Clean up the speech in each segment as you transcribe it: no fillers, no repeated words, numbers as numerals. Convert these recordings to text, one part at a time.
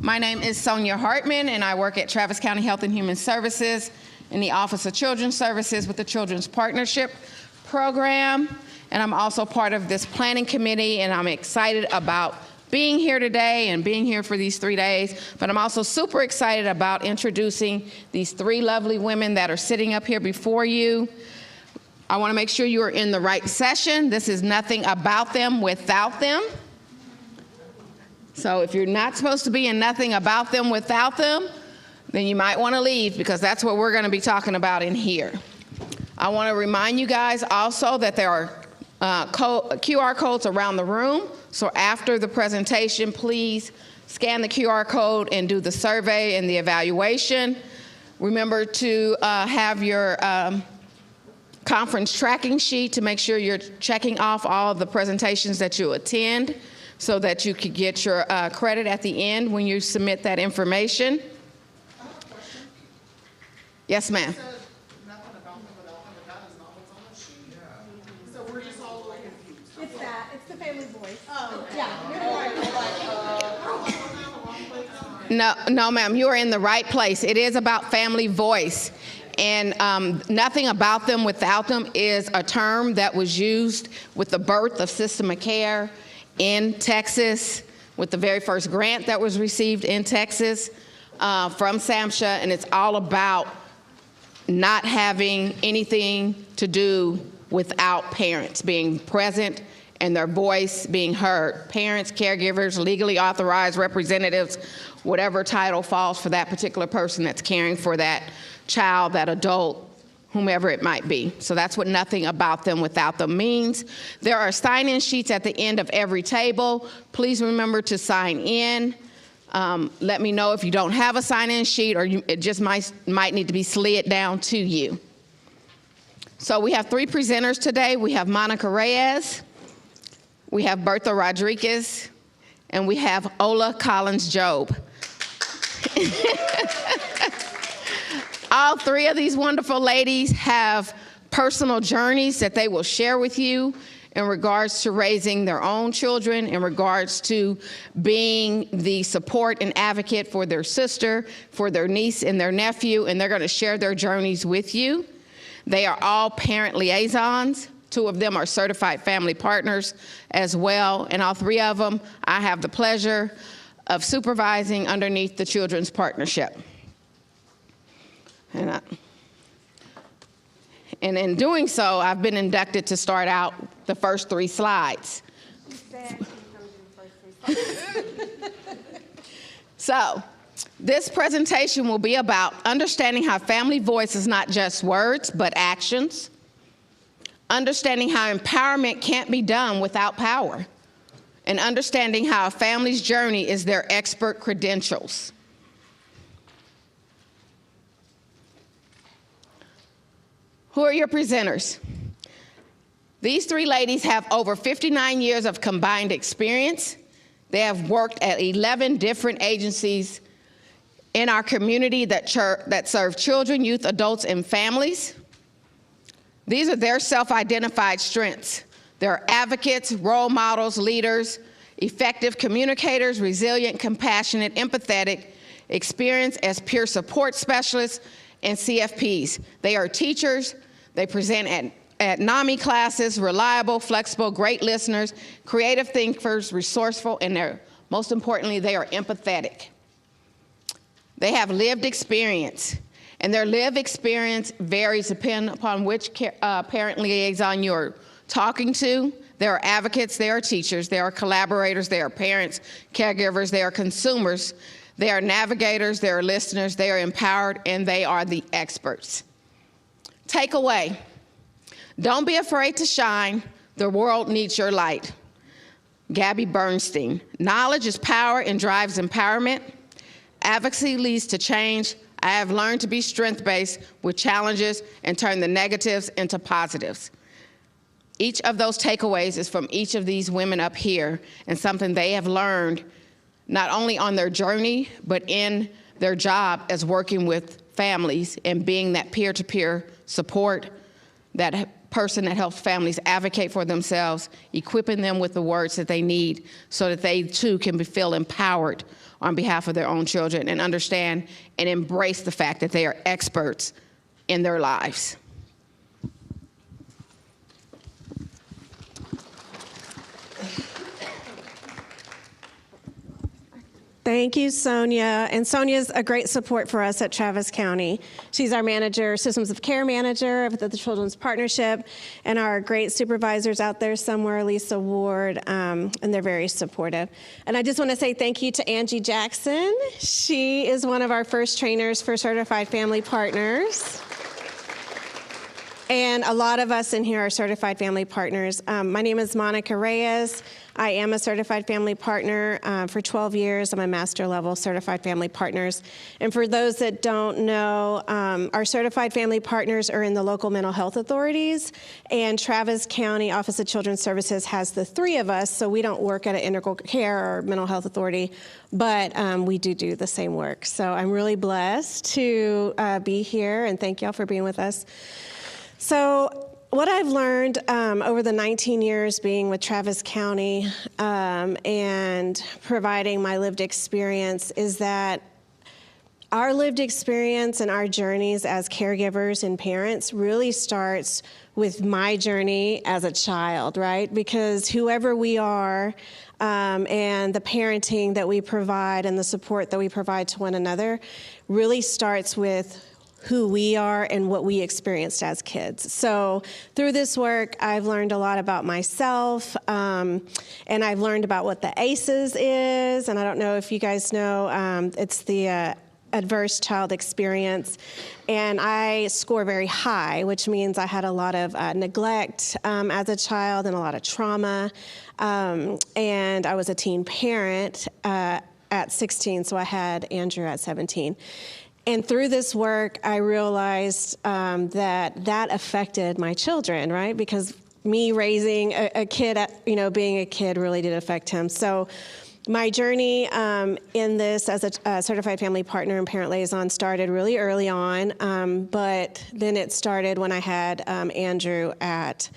My name is Sonia Hartman, and I work at Travis County Health and Human Services in the Office of Children's Services with the Children's Partnership Program. And I'm also part of this planning committee, and I'm excited about being here today and being here for these 3 days. But I'm also super excited about introducing these 3 lovely women that are sitting up here before you. I want to make sure you are in the right session. This is nothing about them without them. So if you're not supposed to be in nothing about them without them, then you might want to leave, because that's what we're going to be talking about in here. I want to remind you guys also that there are QR codes around the room. So after the presentation, please scan the QR code and do the survey and the evaluation. Remember to have your conference tracking sheet to make sure you're checking off all of the presentations that you attend so that you could get your credit at the end when you submit that information. Yes, ma'am. It's the family voice. Oh, yeah. No, ma'am, you are in the right place. It is about family voice. And nothing about them without them is a term that was used with the birth of System of Care in Texas, with the very first grant that was received in Texas from SAMHSA, and it's all about not having anything to do without parents being present and their voice being heard. Parents, caregivers, legally authorized representatives, whatever title falls for that particular person that's caring for that child, that adult, whomever it might be. So that's what nothing about them without them means. There are sign-in sheets at the end of every table. Please remember to sign in. Let me know if you don't have a sign-in sheet, or it just might need to be slid down to you. So we have 3 presenters today. We have Monica Reyes, we have Bertha Rodriguez, and we have Ola Collins-Job. All 3 of these wonderful ladies have personal journeys that they will share with you in regards to raising their own children, in regards to being the support and advocate for their sister, for their niece and their nephew, and they're going to share their journeys with you. They are all parent liaisons. 2 of them are certified family partners as well, and all 3 of them I have the pleasure of supervising underneath the Children's Partnership. And in doing so, I've been inducted to start out the first 3 slides. So, this presentation will be about understanding how family voice is not just words, but actions. Understanding how empowerment can't be done without power. And understanding how a family's journey is their expert credentials. Who are your presenters? These 3 ladies have over 59 years of combined experience. They have worked at 11 different agencies in our community that serve children, youth, adults, and families. These are their self-identified strengths. They're advocates, role models, leaders, effective communicators, resilient, compassionate, empathetic, experienced as peer support specialists, and CFPs. They are teachers. They present at NAMI classes, reliable, flexible, great listeners, creative thinkers, resourceful, and most importantly, they are empathetic. They have lived experience, and their lived experience varies depending upon which parent liaison you're talking to. They are advocates, they are teachers, they are collaborators, they are parents, caregivers, they are consumers, they are navigators, they are listeners, they are empowered, and they are the experts. Takeaway: don't be afraid to shine. The world needs your light. Gabby Bernstein. Knowledge is power and drives empowerment. Advocacy leads to change. I have learned to be strength-based with challenges and turn the negatives into positives. Each of those takeaways is from each of these women up here, and something they have learned not only on their journey, but in their job as working with families and being that peer-to-peer support, that person that helps families advocate for themselves, equipping them with the words that they need so that they too can feel empowered on behalf of their own children and understand and embrace the fact that they are experts in their lives. Thank you, Sonia. And Sonia's a great support for us at Travis County. She's our manager, systems of care manager of the Children's Partnership, and our great supervisors out there somewhere, Lisa Ward, and they're very supportive. And I just want to say thank you to Angie Jackson. She is one of our first trainers for Certified Family Partners. And a lot of us in here are certified family partners. My name is Monica Reyes. I am a certified family partner for 12 years. I'm a master level certified family partners. And for those that don't know, our certified family partners are in the local mental health authorities, and Travis County Office of Children's Services has the three of us, so we don't work at an integral care or mental health authority, but we do the same work. So I'm really blessed to be here, and thank y'all for being with us. So what I've learned over the 19 years being with Travis County and providing my lived experience is that our lived experience and our journeys as caregivers and parents really starts with my journey as a child, right? Because whoever we are and the parenting that we provide and the support that we provide to one another really starts with who we are and what we experienced as kids. So through this work, I've learned a lot about myself, and I've learned about what the ACEs is, and I don't know if you guys know, it's the Adverse Child Experience, and I score very high, which means I had a lot of neglect as a child and a lot of trauma, and I was a teen parent at 16, so I had Andrew at 17. And through this work, I realized that affected my children, right? Because me raising a kid, being a kid really did affect him. So my journey in this as a certified family partner and parent liaison started really early on, but then it started when I had Andrew at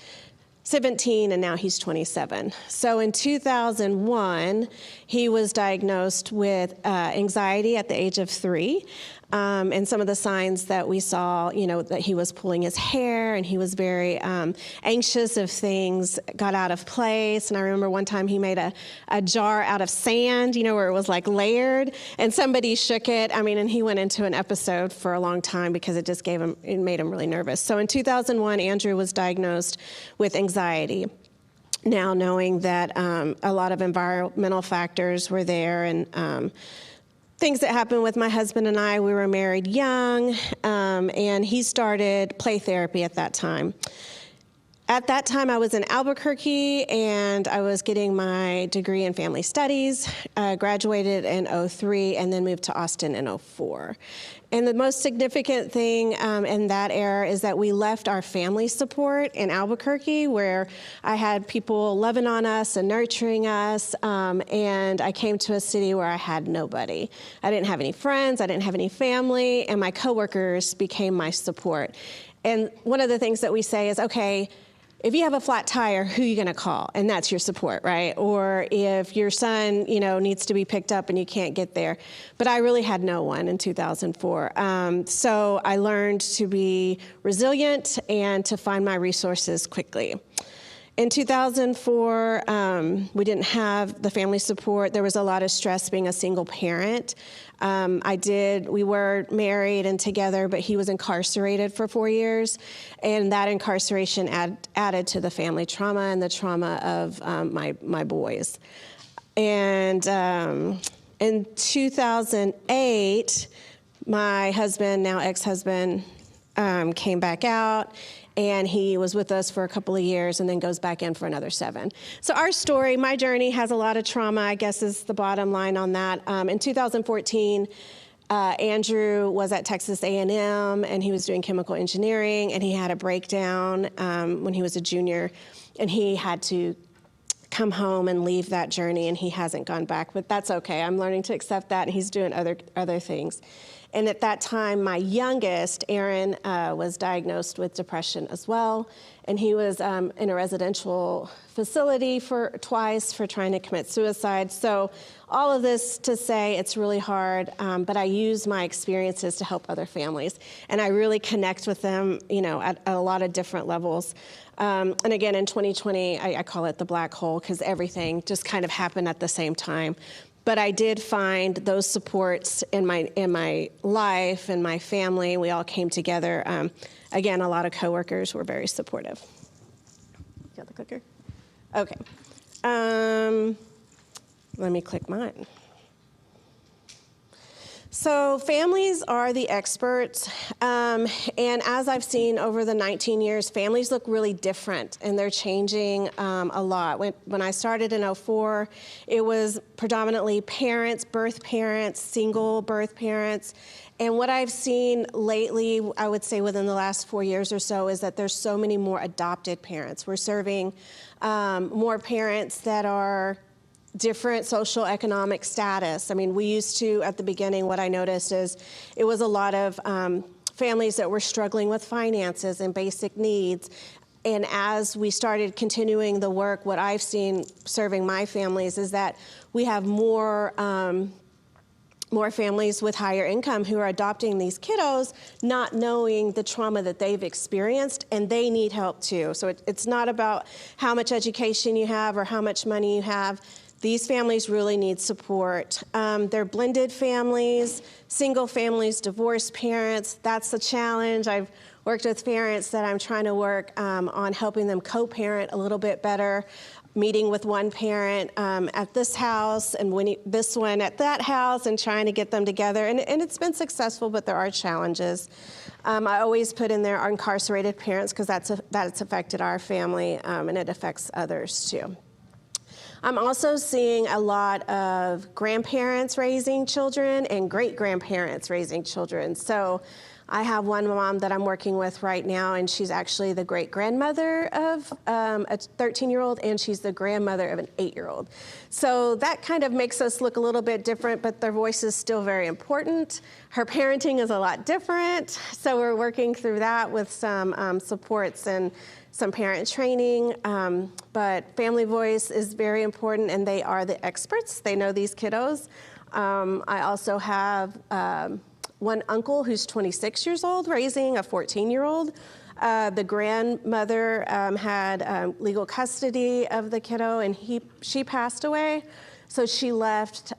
17, and now he's 27. So in 2001, he was diagnosed with anxiety at the age of 3. And some of the signs that we saw, that he was pulling his hair and he was very anxious if things got out of place. And I remember one time he made a jar out of sand, where it was like layered, and somebody shook it. And he went into an episode for a long time because it made him really nervous. So in 2001, Andrew was diagnosed with anxiety. Now knowing that a lot of environmental factors were there and things that happened with my husband and I, we were married young, and he started play therapy at that time. At that time, I was in Albuquerque, and I was getting my degree in family studies, graduated in 2003, and then moved to Austin in 2004. And the most significant thing in that era is that we left our family support in Albuquerque, where I had people loving on us and nurturing us, and I came to a city where I had nobody. I didn't have any friends, I didn't have any family, and my coworkers became my support. And one of the things that we say is, okay, if you have a flat tire, who are you going to call? And that's your support, right? Or if your son, needs to be picked up and you can't get there. But I really had no one in 2004. So I learned to be resilient and to find my resources quickly. In 2004, we didn't have the family support. There was a lot of stress being a single parent. We were married and together, but he was incarcerated for 4 years. And that incarceration added to the family trauma and the trauma of my boys. And in 2008, my husband, now ex-husband, came back out. And he was with us for a couple of years and then goes back in for another 7. So our story, my journey, has a lot of trauma, I guess, is the bottom line on that. In 2014, Andrew was at Texas A&M, and he was doing chemical engineering, and he had a breakdown when he was a junior, and he had to come home and leave that journey, and he hasn't gone back, but that's okay. I'm learning to accept that, and he's doing other things. And at that time, my youngest, Aaron, was diagnosed with depression as well. And he was in a residential facility twice for trying to commit suicide. So all of this to say it's really hard, but I use my experiences to help other families. And I really connect with them, at a lot of different levels. And again, in 2020, I call it the black hole because everything just kind of happened at the same time. But I did find those supports in my life and my family. We all came together. Again, a lot of coworkers were very supportive. You got the clicker? Okay. Let me click mine. So families are the experts, and as I've seen over the 19 years, families look really different, and they're changing a lot. When I started in 2004, it was predominantly parents, birth parents, single birth parents, and what I've seen lately, I would say within the last 4 years or so, is that there's so many more adopted parents. We're serving more parents that are different social economic status. I mean, we used to, at the beginning, what I noticed is it was a lot of families that were struggling with finances and basic needs. And as we started continuing the work, what I've seen serving my families is that we have more families with higher income who are adopting these kiddos, not knowing the trauma that they've experienced, and they need help too. So it's not about how much education you have or how much money you have. These families really need support. They're blended families, single families, divorced parents. That's the challenge. I've worked with parents that I'm trying to work on helping them co-parent a little bit better, meeting with one parent at this house and this one at that house and trying to get them together. And it's been successful, but there are challenges. I always put in there our incarcerated parents because that's affected our family and it affects others too. I'm also seeing a lot of grandparents raising children and great-grandparents raising children. So I have one mom that I'm working with right now, and she's actually the great-grandmother of a 13-year-old, and she's the grandmother of an 8-year-old. So that kind of makes us look a little bit different, but their voice is still very important. Her parenting is a lot different, so we're working through that with some supports and some parent training, but family voice is very important, and they are the experts. They know these kiddos. I also have one uncle who's 26 years old raising a 14-year-old. The grandmother had legal custody of the kiddo, and she passed away, so she left.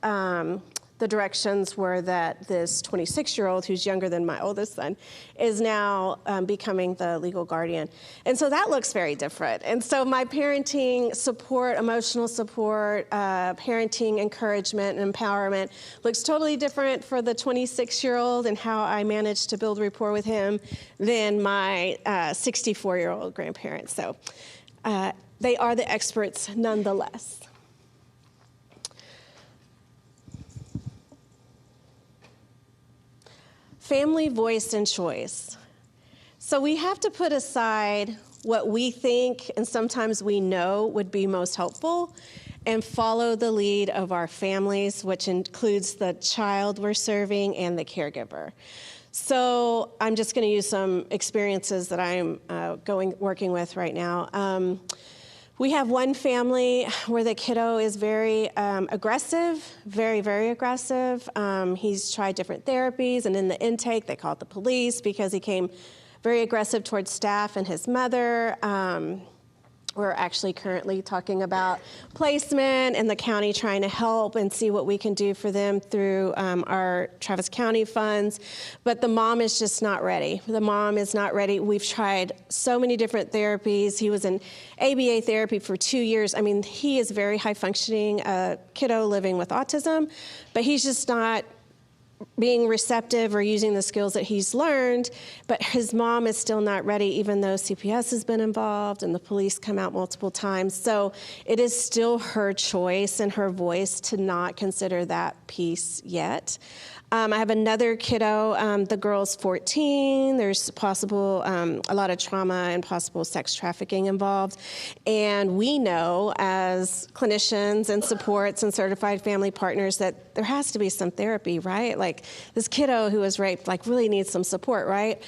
The directions were that this 26-year-old, who's younger than my oldest son, is now becoming the legal guardian. And so that looks very different. And so my parenting support, emotional support, parenting encouragement and empowerment looks totally different for the 26-year-old and how I managed to build rapport with him than my 64-year-old grandparents. So they are the experts nonetheless. Family voice and choice. So we have to put aside what we think and sometimes we know would be most helpful and follow the lead of our families, which includes the child we're serving and the caregiver. So I'm just going to use some experiences that I'm working with right now. We have one family where the kiddo is very aggressive, very, very aggressive. He's tried different therapies, and in the intake, they called the police because he came very aggressive towards staff and his mother. We're actually currently talking about placement and the county trying to help and see what we can do for them through our Travis County funds. But the mom is just not ready. The mom is not ready. We've tried so many different therapies. He was in ABA therapy for 2 years. I mean, he is very high functioning kiddo living with autism, but he's just not being receptive or using the skills that he's learned, but his mom is still not ready, even though CPS has been involved and the police come out multiple times. So it is still her choice and her voice to not consider that piece yet. I have another kiddo, the girl's 14. There's possible, a lot of trauma and possible sex trafficking involved. And we know as clinicians and supports and certified family partners that there has to be some therapy, right? Like like, this kiddo who was raped, like, really needs some support, right?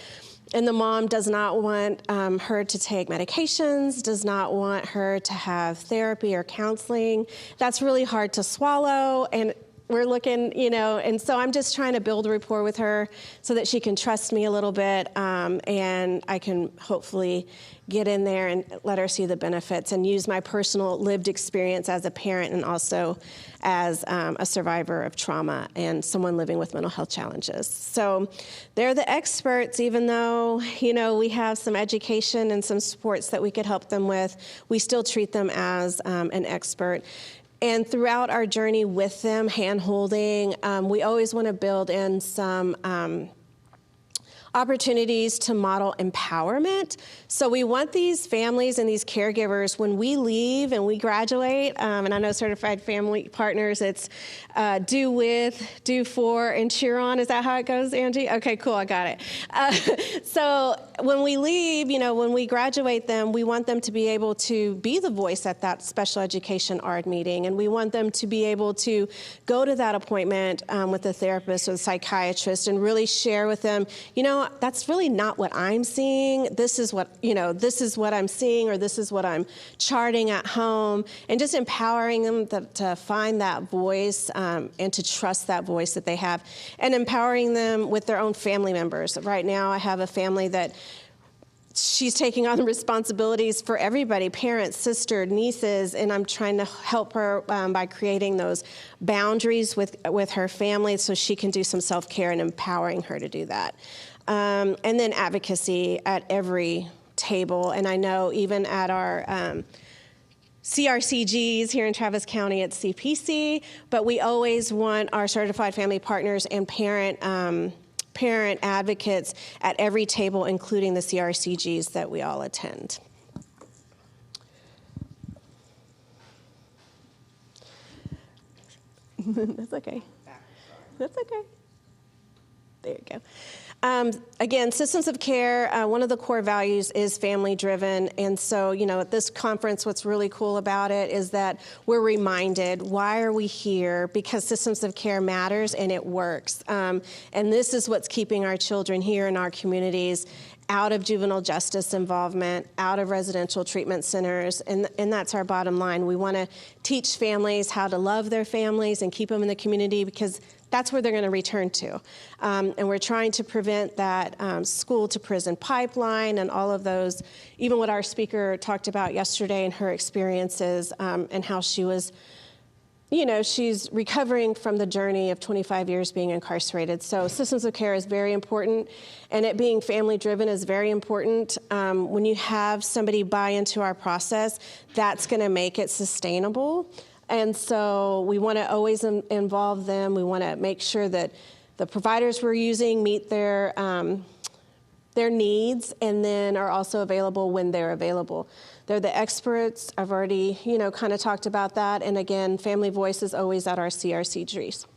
And the mom does not want her to take medications, does not want her to have therapy or counseling. That's really hard to swallow, and we're looking, and so I'm just trying to build a rapport with her so that she can trust me a little bit, and I can hopefully get in there and let her see the benefits and use my personal lived experience as a parent and also as a survivor of trauma and someone living with mental health challenges. So they're the experts, even though, we have some education and some supports that we could help them with, we still treat them as an expert. And throughout our journey with them, hand-holding, we always want to build in some opportunities to model empowerment. So we want these families and these caregivers, when we leave and we graduate, and I know certified family partners, it's do with, do for, and cheer on. Is that how it goes, Angie? Okay, cool, I got it. So when we leave, when we graduate them, we want them to be able to be the voice at that special education ARD meeting, and we want them to be able to go to that appointment with a therapist or a psychiatrist and really share with them, that's really not what I'm seeing. This is what I'm seeing, or this is what I'm charting at home, and just empowering them to find that voice and to trust that voice that they have, and empowering them with their own family members. Right now, I have a family that she's taking on the responsibilities for everybody, parents, sister, nieces, and I'm trying to help her by creating those boundaries with her family so she can do some self-care and empowering her to do that. And then advocacy at every table. And I know even at our CRCGs here in Travis County at CPC, but we always want our certified family partners and parent advocates at every table, including the CRCGs that we all attend. That's okay. That's okay. There you go. Again, systems of care, one of the core values is family-driven. And so, at this conference, what's really cool about it is that we're reminded, why are we here? Because systems of care matters and it works. And this is what's keeping our children here in our communities out of juvenile justice involvement, out of residential treatment centers, and that's our bottom line. We want to teach families how to love their families and keep them in the community, because that's where they're going to return to. And we're trying to prevent that school-to-prison pipeline and all of those, even what our speaker talked about yesterday and her experiences and how she was, she's recovering from the journey of 25 years being incarcerated. So systems of care is very important, and it being family-driven is very important. When you have somebody buy into our process, that's going to make it sustainable. And so we want to always involve them. We want to make sure that the providers we're using meet their needs and then are also available when they're available. They're the experts. I've already, kind of talked about that. And again, family voice is always at our CRCGs.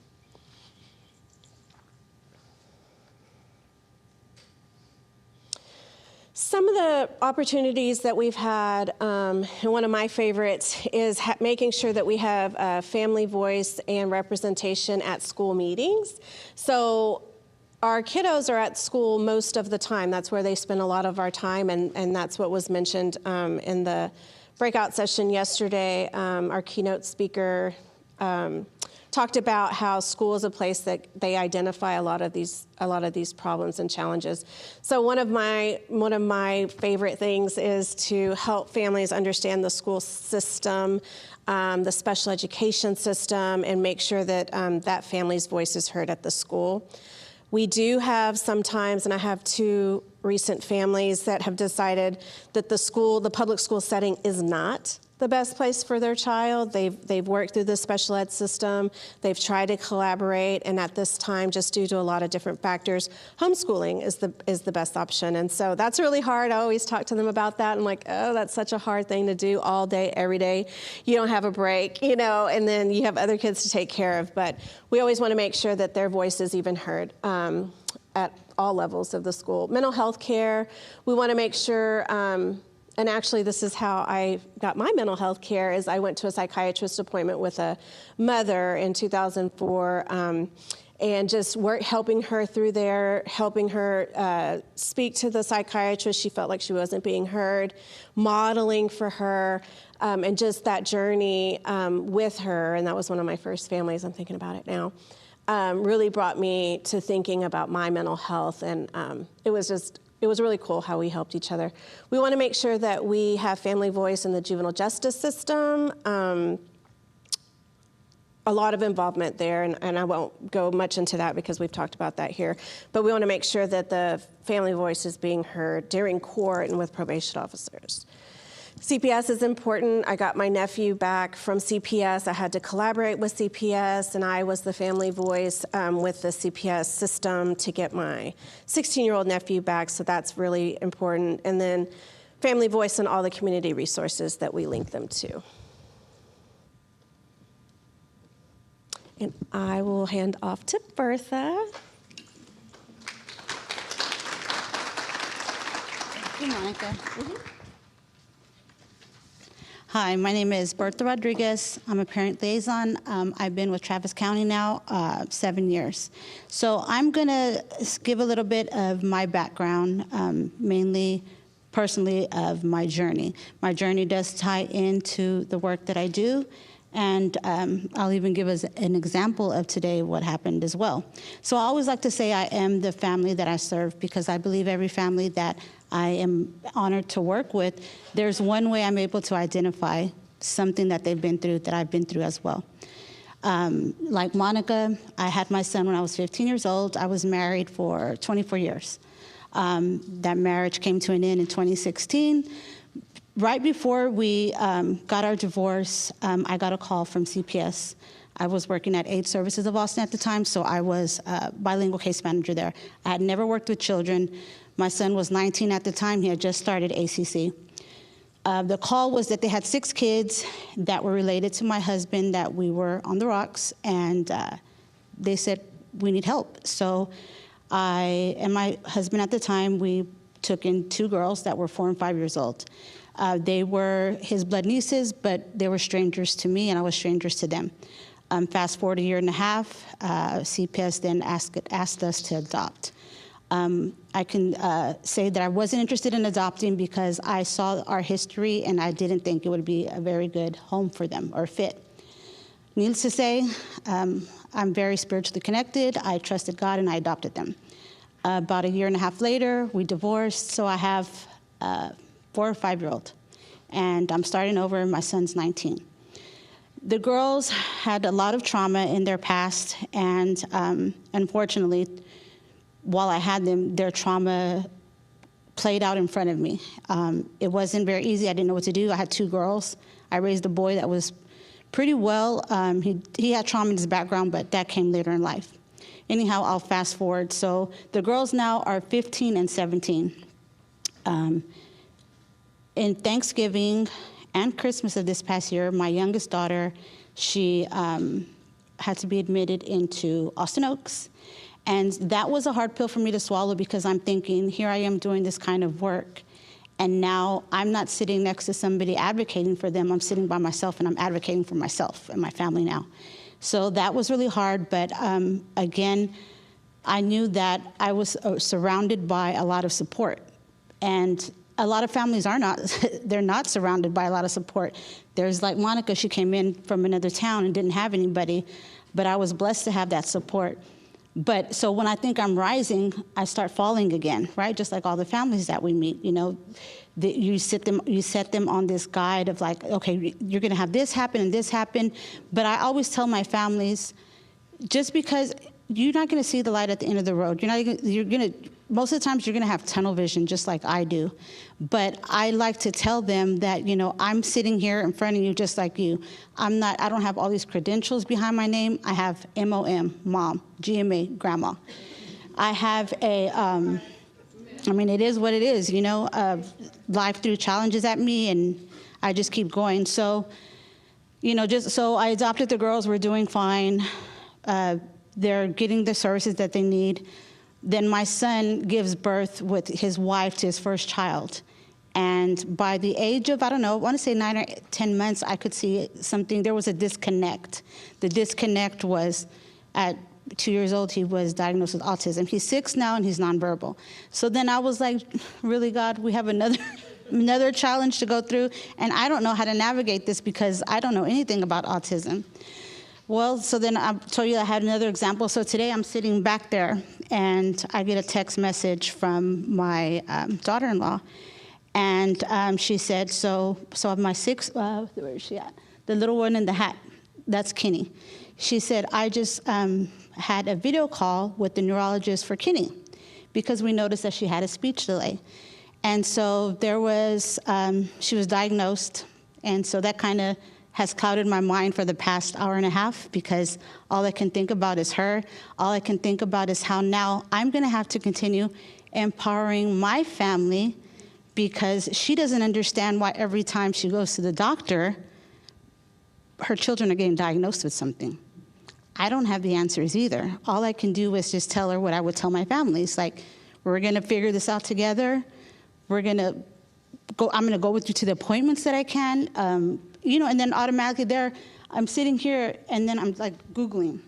Some of the opportunities that we've had, and one of my favorites, is making sure that we have family voice and representation at school meetings. So our kiddos are at school most of the time. That's where they spend a lot of our time, and that's what was mentioned in the breakout session yesterday. Our keynote speaker talked about how school is a place that they identify a lot of these problems and challenges. So one of my favorite things is to help families understand the school system, the special education system, and make sure that that family's voice is heard at the school. We do have sometimes, and I have two recent families that have decided that the public school setting is not the best place for their child. They've worked through the special ed system. They've tried to collaborate, and at this time, just due to a lot of different factors, homeschooling is the best option. And so that's really hard. I always talk to them about that. I'm like, oh, that's such a hard thing to do all day, every day. You don't have a break, and then you have other kids to take care of. But we always want to make sure that their voice is even heard at all levels of the school. Mental health care, we want to make sure. And actually, this is how I got my mental health care, is I went to a psychiatrist appointment with a mother in 2004, and just helping her through there, helping her speak to the psychiatrist. She felt like she wasn't being heard, modeling for her, and just that journey with her. And that was one of my first families. I'm thinking about it now. Really brought me to thinking about my mental health, and it was really cool how we helped each other. We want to make sure that we have family voice in the juvenile justice system. A lot of involvement there, and I won't go much into that because we've talked about that here. But we want to make sure that the family voice is being heard during court and with probation officers. CPS is important. I got my nephew back from CPS. I had to collaborate with CPS, and I was the family voice with the CPS system to get my 16-year-old nephew back, so that's really important. And then family voice and all the community resources that we link them to. And I will hand off to Bertha. Thank you, Monica. Hi, my name is Bertha Rodriguez. I'm a parent liaison. I've been with Travis County now 7 years. So I'm going to give a little bit of my background, mainly personally of my journey. My journey does tie into the work that I do, and I'll even give us an example of today what happened as well. So I always like to say I am the family that I serve, because I believe every family that I am honored to work with, there's one way I'm able to identify something that they've been through that I've been through as well. Like Monica, I had my son when I was 15 years old. I was married for 24 years. That marriage came to an end in 2016. Right before we got our divorce, I got a call from CPS. I was working at Aid Services of Austin at the time, so I was bilingual case manager there. I had never worked with children. My son was 19 at the time. He had just started ACC. The call was that they had 6 kids that were related to my husband, that we were on the rocks, and they said, we need help. So I and my husband at the time, we took in 2 girls that were 4 and 5 years old. They were his blood nieces, but they were strangers to me, and I was strangers to them. Fast forward a year and a half, CPS then asked us to adopt. I can say that I wasn't interested in adopting because I saw our history and I didn't think it would be a very good home for them or fit. Needless to say, I'm very spiritually connected. I trusted God and I adopted them. About a year and a half later, we divorced, so I have a 4 or 5-year-old, and I'm starting over. My son's 19. The girls had a lot of trauma in their past, and unfortunately, while I had them, their trauma played out in front of me. It wasn't very easy. I didn't know what to do. I had 2 girls. I raised a boy that was pretty well. He had trauma in his background, but that came later in life. Anyhow, I'll fast forward. So the girls now are 15 and 17. In Thanksgiving and Christmas of this past year, my youngest daughter, she had to be admitted into Austin Oaks. And that was a hard pill for me to swallow, because I'm thinking, here I am doing this kind of work, and now I'm not sitting next to somebody advocating for them. I'm sitting by myself, and I'm advocating for myself and my family now. So that was really hard, but again, I knew that I was surrounded by a lot of support. And a lot of families are not, they're not surrounded by a lot of support. There's like Monica, she came in from another town and didn't have anybody, but I was blessed to have that support. But so when I think I'm rising, I start falling again, right? Just like all the families that we meet, you know, you set them on this guide of like, okay, you're gonna have this happen and this happen. But I always tell my families, just because you're not gonna see the light at the end of the road, most of the times you're gonna have tunnel vision, just like I do. But I like to tell them that, you know, I'm sitting here in front of you just like you. I don't have all these credentials behind my name. I have MOM, mom, GMA, grandma. I have it is what it is, you know, life threw challenges at me and I just keep going. So, you know, so I adopted the girls, we're doing fine. They're getting the services that they need. Then my son gives birth with his wife to his first child. And by the age of, I don't know, I want to say 9 or 10 months, I could see something. There was a disconnect. The disconnect was at 2 years old, he was diagnosed with autism. He's 6 now, and he's nonverbal. So then I was like, really, God, we have another challenge to go through, and I don't know how to navigate this because I don't know anything about autism. Well, so then I told you I had another example. So today I'm sitting back there, and I get a text message from my daughter-in-law, and she said, so my where is she at? The little one in the hat, that's Kinney. She said, I just had a video call with the neurologist for Kinney because we noticed that she had a speech delay. And so there was, she was diagnosed, and so that kind of has clouded my mind for the past hour and a half because all I can think about is her. All I can think about is how now I'm going to have to continue empowering my family because she doesn't understand why every time she goes to the doctor, her children are getting diagnosed with something. I don't have the answers either. All I can do is just tell her what I would tell my family. It's like, we're going to figure this out together. I'm going to go with you to the appointments that I can. And then automatically there, I'm sitting here, and then I'm like Googling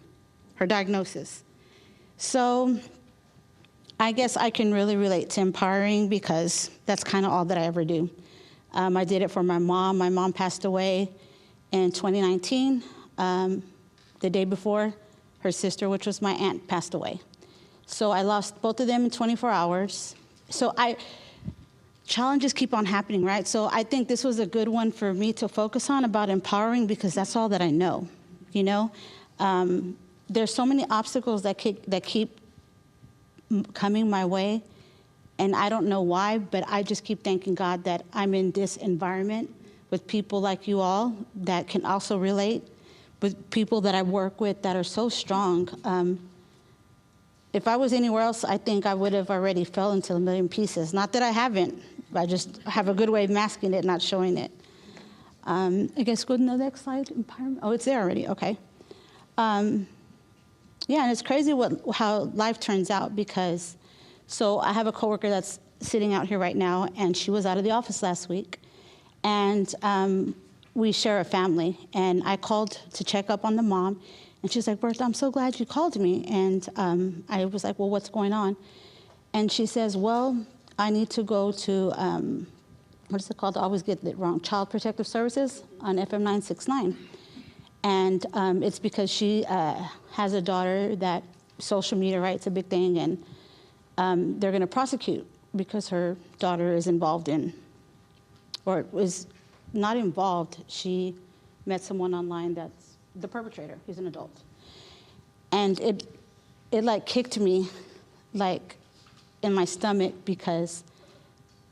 her diagnosis. So I guess I can really relate to empowering because that's kind of all that I ever do. I did it for my mom. My mom passed away in 2019. The day before, her sister, which was my aunt, passed away. So I lost both of them in 24 hours. So challenges keep on happening, right? So I think this was a good one for me to focus on about empowering because that's all that I know, There's so many obstacles that keep coming my way, and I don't know why, but I just keep thanking God that I'm in this environment with people like you all that can also relate, with people that I work with that are so strong. If I was anywhere else, I think I would have already fell into a million pieces. Not that I haven't. I just have a good way of masking it, not showing it. I guess go to the next slide. Empowerment. Oh, it's there already. Okay. And it's crazy how life turns out because, so I have a coworker that's sitting out here right now, and she was out of the office last week, and we share a family, and I called to check up on the mom, and she's like, Bertha, I'm so glad you called me, and I was like, well, what's going on? And she says, well, I need to go to, what is it called? I always get it wrong, Child Protective Services on FM 969. And it's because she has a daughter that social media, right, it's a big thing, and they're going to prosecute because her daughter is involved in, or was not involved. She met someone online that's the perpetrator. He's an adult. And it like kicked me like in my stomach because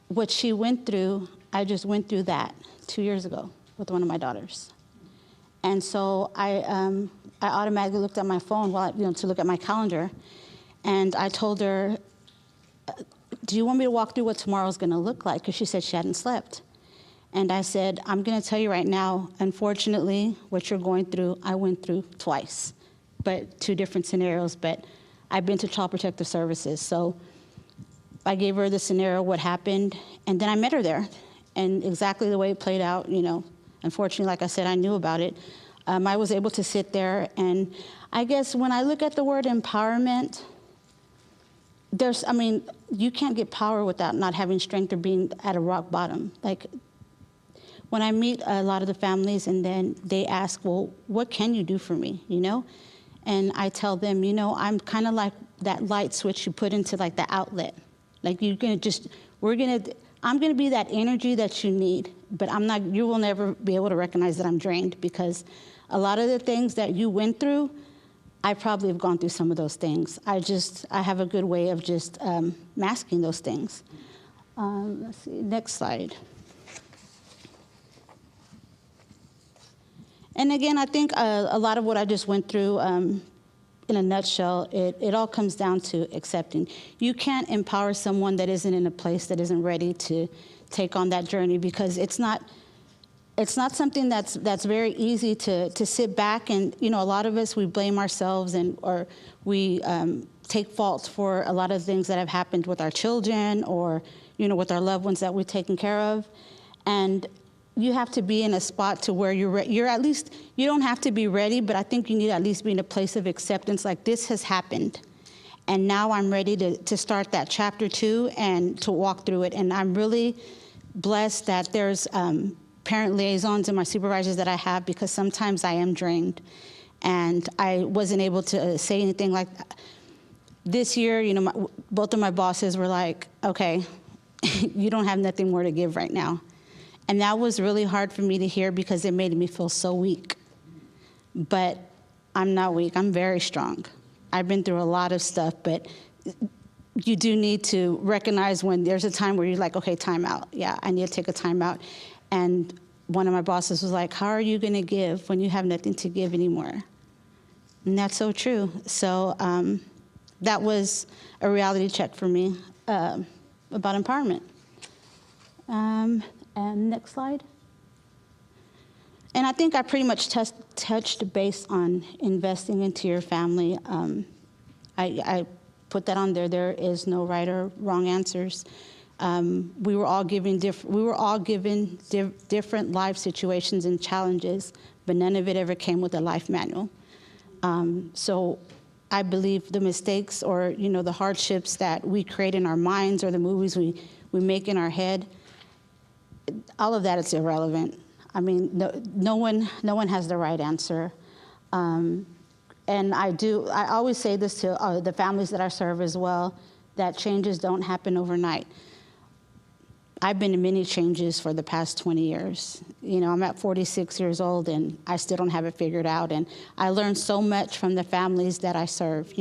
what she went through, I just went through that 2 years ago with one of my daughters. And so I automatically looked at my phone to look at my calendar, and I told her, do you want me to walk through what tomorrow's going to look like? Because she said she hadn't slept. And I said, I'm going to tell you right now, unfortunately, what you're going through, I went through twice, but 2 different scenarios. But I've been to Child Protective Services. So I gave her the scenario, what happened, and then I met her there. And exactly the way it played out, unfortunately, like I said, I knew about it. I was able to sit there, and I guess when I look at the word empowerment, you can't get power without not having strength or being at a rock bottom. Like, when I meet a lot of the families and then they ask, well, what can you do for me, And I tell them, I'm kind of like that light switch you put into like the outlet. Like I'm going to be that energy that you need, but you will never be able to recognize that I'm drained because a lot of the things that you went through, I probably have gone through some of those things. I have a good way of just masking those things. Let's see, next slide. And again, I think a lot of what I just went through, in a nutshell, it all comes down to accepting. You can't empower someone that isn't in a place that isn't ready to take on that journey because it's not something that's very easy to sit back and, a lot of us, we blame ourselves or we take fault for a lot of things that have happened with our children or, with our loved ones that we've taken care of. And you have to be in a spot to where you're at least, you don't have to be ready, but I think you need to at least be in a place of acceptance, like this has happened. And now I'm ready to start that chapter 2 and to walk through it. And I'm really blessed that there's parent liaisons and my supervisors that I have, because sometimes I am drained. And I wasn't able to say anything like that. This year, both of my bosses were like, okay, you don't have nothing more to give right now. And that was really hard for me to hear because it made me feel so weak. But I'm not weak, I'm very strong. I've been through a lot of stuff, but you do need to recognize when there's a time where you're like, okay, time out. Yeah, I need to take a time out. And one of my bosses was like, how are you gonna give when you have nothing to give anymore? And that's so true. So that was a reality check for me about empowerment. And next slide. And I think I pretty much touched base on investing into your family. I put that on there. There is no right or wrong answers. We were all given different life situations and challenges, but none of it ever came with a life manual. So I believe the mistakes or the hardships that we create in our minds or the movies we make in our head, all of that is irrelevant. I mean, no one has the right answer. And I always say this to the families that I serve as well, that changes don't happen overnight. I've been in many changes for the past 20 years. I'm at 46 years old and I still don't have it figured out. And I learned so much from the families that I serve,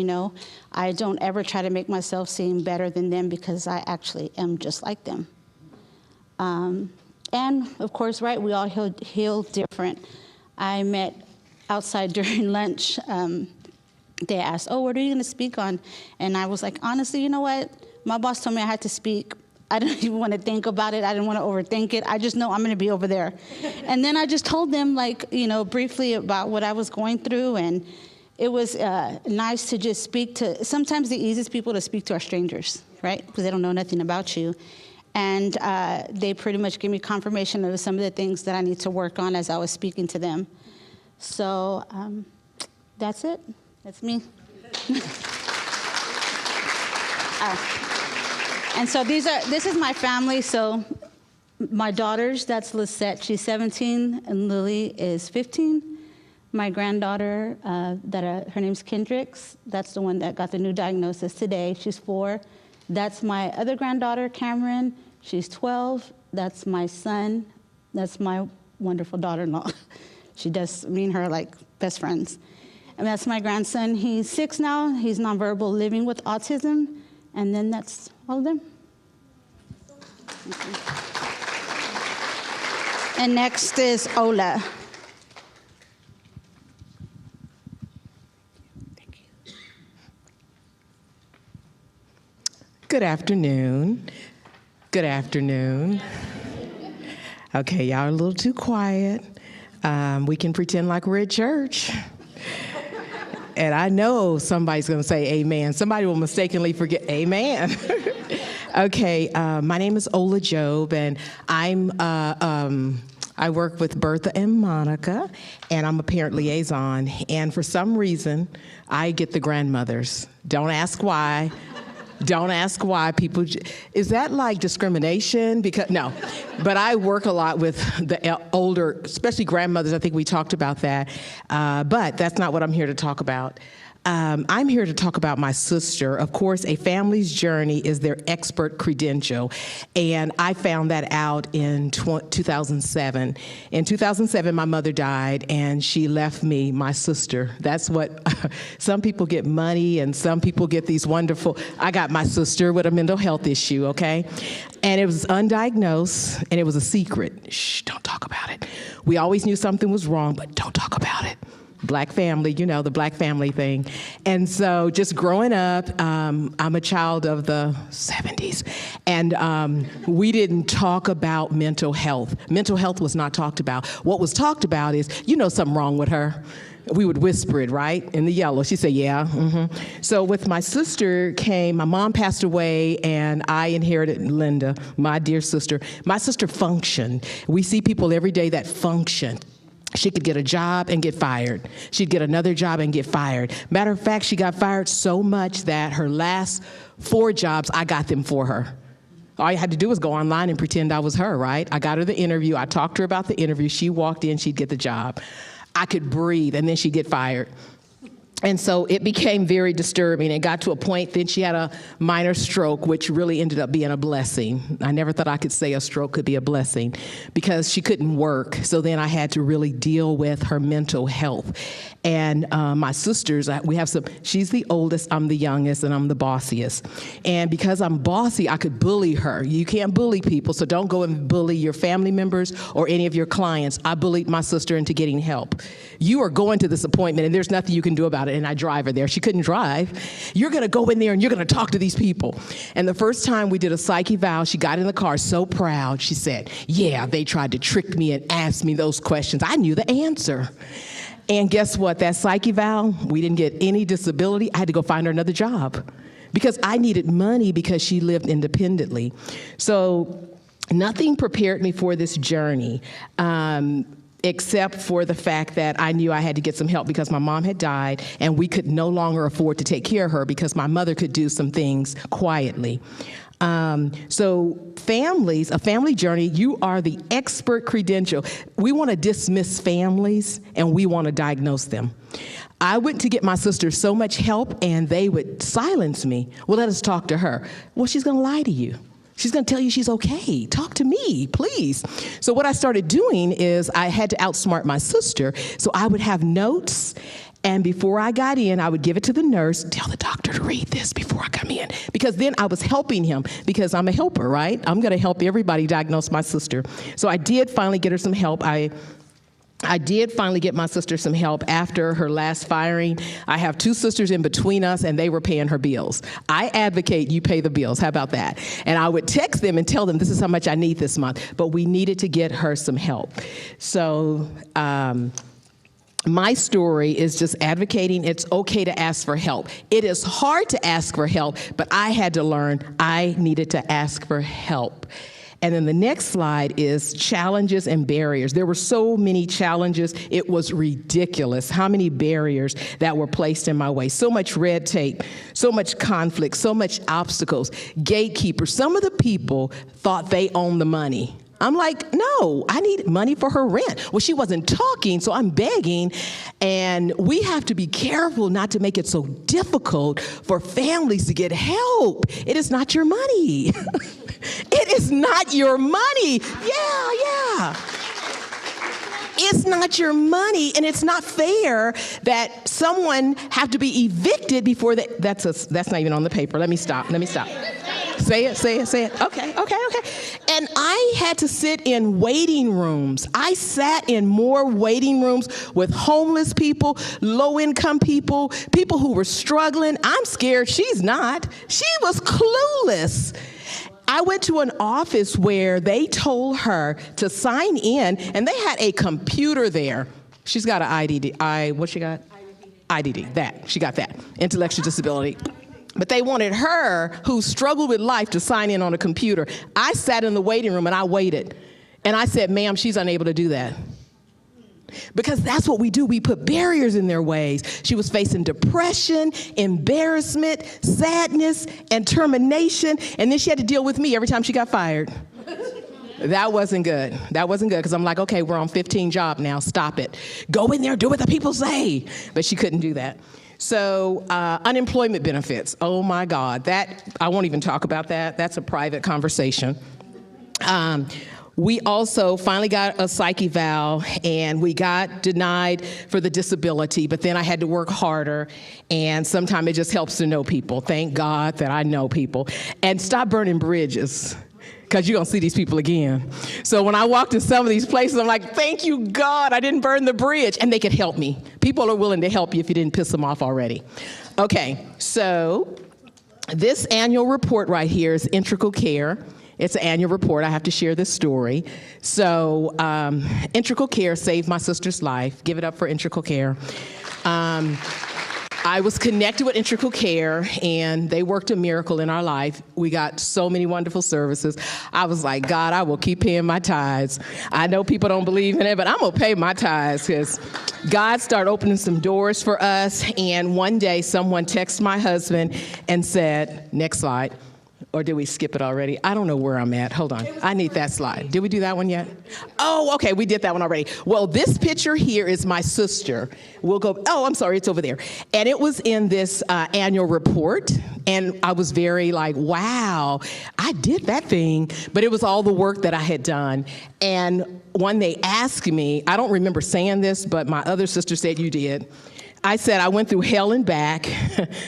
I don't ever try to make myself seem better than them because I actually am just like them. And of course, right, we all heal different. I met outside during lunch, they asked, oh, what are you gonna speak on? And I was like, honestly, you know what? My boss told me I had to speak. I didn't even want to think about it. I didn't want to overthink it. I just know I'm going to be over there. And then I just told them, briefly about what I was going through. And it was nice to just speak to, sometimes the easiest people to speak to are strangers, right? Because they don't know nothing about you. And they pretty much gave me confirmation of some of the things that I need to work on as I was speaking to them. So that's it. That's me. And so this is my family. So my daughters, that's Lisette, she's 17, and Lily is 15. My granddaughter, her name's Kendricks, that's the one that got the new diagnosis today. She's 4. That's my other granddaughter, Cameron. She's 12. That's my son. That's my wonderful daughter-in-law. Me and her like best friends. And that's my grandson. He's 6 now. He's nonverbal, living with autism. And then that's all of them. And next is Ola. Thank you. Good afternoon. Good afternoon. Okay, y'all are a little too quiet. We can pretend like we're at church. And I know somebody's going to say amen. Somebody will mistakenly forget amen. Okay, my name is Ola Job, and I work with Bertha and Monica, and I'm a parent liaison. And for some reason, I get the grandmothers. Don't ask why. Don't ask why people, is that like discrimination? Because no, but I work a lot with the older, especially grandmothers. I think we talked about that, but that's not what I'm here to talk about. I'm here to talk about my sister. Of course, a family's journey is their expert credential, and I found that out in 2007. In 2007, my mother died, and she left me my sister. That's what, some people get money, and some people get these wonderful, I got my sister with a mental health issue, okay? And it was undiagnosed, and it was a secret. Shh, don't talk about it. We always knew something was wrong, but don't talk about it. Black family, the black family thing. And so just growing up, I'm a child of the 70s, and we didn't talk about mental health. Mental health was not talked about. What was talked about is, something wrong with her. We would whisper it, right? In the yellow. She said, yeah. So with my sister came, my mom passed away, and I inherited Linda, my dear sister. My sister functioned. We see people every day that function. She could get a job and get fired. She'd get another job and get fired. Matter of fact, she got fired so much that her last 4 jobs, I got them for her. All you had to do was go online and pretend I was her, right? I got her the interview. I talked to her about the interview. She walked in, she'd get the job. I could breathe, and then she'd get fired. And so it became very disturbing. It got to a point, then she had a minor stroke, which really ended up being a blessing. I never thought I could say a stroke could be a blessing because she couldn't work. So then I had to really deal with her mental health. And my sisters, she's the oldest, I'm the youngest, and I'm the bossiest. And because I'm bossy, I could bully her. You can't bully people, so don't go and bully your family members or any of your clients. I bullied my sister into getting help. You are going to this appointment, and there's nothing you can do about it. And I drive her there. She couldn't drive. You're going to go in there, and you're going to talk to these people. And the first time we did a psych eval, she got in the car so proud. She said, yeah, they tried to trick me and ask me those questions. I knew the answer. And guess what? That psych eval, we didn't get any disability. I had to go find her another job because I needed money because she lived independently. So nothing prepared me for this journey. Except for the fact that I knew I had to get some help because my mom had died and we could no longer afford to take care of her because my mother could do some things quietly. So families, a family journey, you are the expert credential. We want to dismiss families and we want to diagnose them. I went to get my sister so much help and they would silence me. Well, let us talk to her. Well, she's going to lie to you. She's going to tell you she's okay. Talk to me, please. So what I started doing is I had to outsmart my sister. So I would have notes, and before I got in, I would give it to the nurse, tell the doctor to read this before I come in. Because then I was helping him, because I'm a helper, right? I'm going to help everybody diagnose my sister. So I did finally get her some help. I did finally get my sister some help after her last firing. I have 2 sisters in between us, and they were paying her bills. I advocate you pay the bills. How about that? And I would text them and tell them this is how much I need this month. But we needed to get her some help. So my story is just advocating it's okay to ask for help. It is hard to ask for help, but I had to learn I needed to ask for help. And then the next slide is challenges and barriers. There were so many challenges, it was ridiculous how many barriers that were placed in my way. So much red tape, so much conflict, so much obstacles, gatekeepers. Some of the people thought they owned the money. I'm like, no, I need money for her rent. Well, she wasn't talking, so I'm begging. And we have to be careful not to make it so difficult for families to get help. It is not your money. It is not your money. Yeah. It's not your money, and it's not fair that someone have to be evicted before they, that's not even on the paper. Let me stop. Say it. Okay. And I had to sit in waiting rooms. I sat in more waiting rooms with homeless people, low-income people, people who were struggling. I'm scared. She's not. She was clueless. I went to an office where they told her to sign in, and they had a computer there. She's got an IDD. What she got? IDD. That. She got that. Intellectual disability. But they wanted her, who struggled with life, to sign in on a computer. I sat in the waiting room and I waited. And I said, ma'am, she's unable to do that. Because that's what we do. We put barriers in their ways. She was facing depression, embarrassment, sadness, and termination. And then she had to deal with me every time she got fired. That wasn't good. Because I'm like, okay, we're on 15 job now. Stop it. Go in there, do what the people say. But she couldn't do that. So unemployment benefits. Oh, my God. I won't even talk about that. That's a private conversation. We also finally got a psych eval, and we got denied for the disability, but then I had to work harder, and sometimes it just helps to know people. Thank God that I know people. And stop burning bridges, because you're going to see these people again. So when I walked in some of these places, I'm like, thank you, God, I didn't burn the bridge. And they could help me. People are willing to help you if you didn't piss them off already. Okay, so this annual report right here is Integral Care. It's an annual report. I have to share this story. So, Integral Care saved my sister's life. Give it up for Integral Care. I was connected with Integral Care, and they worked a miracle in our life. We got so many wonderful services. I was like, God, I will keep paying my tithes. I know people don't believe in it, but I'm going to pay my tithes because God started opening some doors for us. And one day, someone texted my husband and said, next slide. Or did we skip it already? I don't know where I'm at. Hold on. I need that slide. Did we do that one yet? Oh, okay. We did that one already. Well, this picture here is my sister. We'll go. Oh, I'm sorry. It's over there. And it was in this annual report. And I was very like, wow, I did that thing. But it was all the work that I had done. And when they asked me, I don't remember saying this, but my other sister said you did. I said I went through hell and back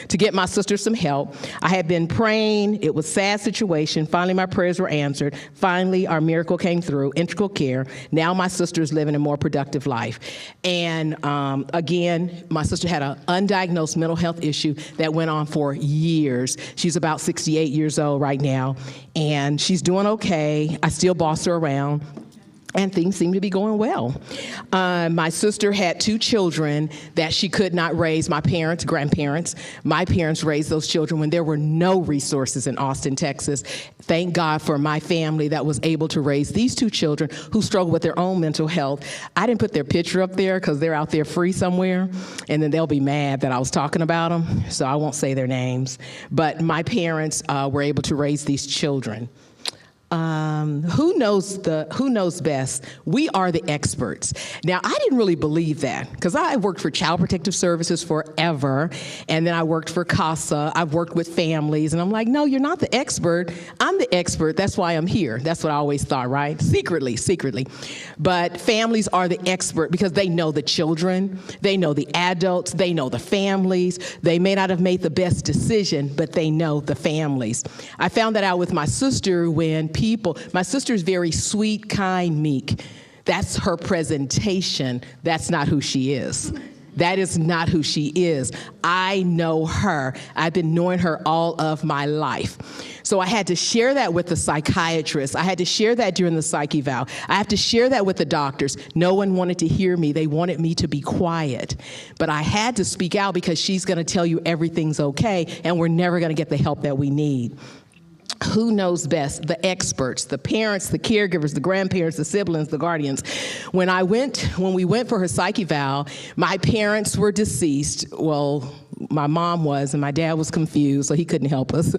to get my sister some help. I had been praying. It was a sad situation. Finally, my prayers were answered. Finally, our miracle came through, Integral Care. Now my sister's living a more productive life. And again, my sister had an undiagnosed mental health issue that went on for years. She's about 68 years old right now, and she's doing okay. I still boss her around. And things seem to be going well. My sister had 2 children that she could not raise. My parents, grandparents, my parents raised those children when there were no resources in Austin, Texas. Thank God for my family that was able to raise these 2 children who struggle with their own mental health. I didn't put their picture up there because they're out there free somewhere, and then they'll be mad that I was talking about them, so I won't say their names. But my parents were able to raise these children. Who knows best? We are the experts. Now, I didn't really believe that because I worked for Child Protective Services forever, and then I worked for CASA. I've worked with families, and I'm like, no, you're not the expert. I'm the expert. That's why I'm here. That's what I always thought, right? Secretly. But families are the expert because they know the children, they know the adults, they know the families. They may not have made the best decision, but they know the families. I found that out with my sister when my sister's very sweet, kind, meek. That's her presentation. That's not who she is. That is not who she is. I know her. I've been knowing her all of my life. So I had to share that with the psychiatrist. I had to share that during the psych eval. I have to share that with the doctors. No one wanted to hear me. They wanted me to be quiet. But I had to speak out because she's going to tell you everything's okay, and we're never going to get the help that we need. Who knows best? The experts, the parents, the caregivers, the grandparents, the siblings, the guardians. When we went for her psych eval, my parents were deceased. Well, my mom was, and my dad was confused, so he couldn't help us.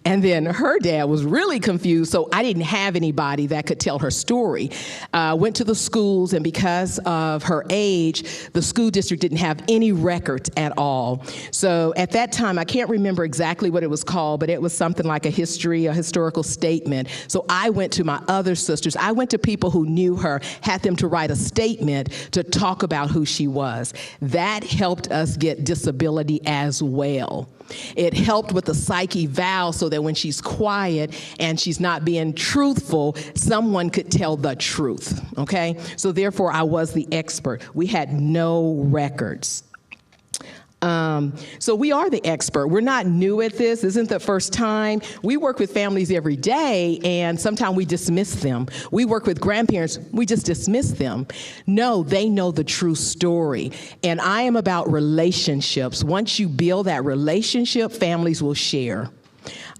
And then her dad was really confused, so I didn't have anybody that could tell her story. Went to the schools, and because of her age, the school district didn't have any records at all. So at that time, I can't remember exactly what it was called, but it was something like a historical statement. So I went to my other sisters. I went to people who knew her, had them to write a statement to talk about who she was. That helped us get disability as well. It helped with the psych eval so that when she's quiet and she's not being truthful, someone could tell the truth, okay? So therefore, I was the expert. We had no records. So we are the expert. We're not new at this. This isn't the first time. We work with families every day, and sometimes we dismiss them. We work with grandparents. We just dismiss them. No, they know the true story. And I am about relationships. Once you build that relationship, families will share.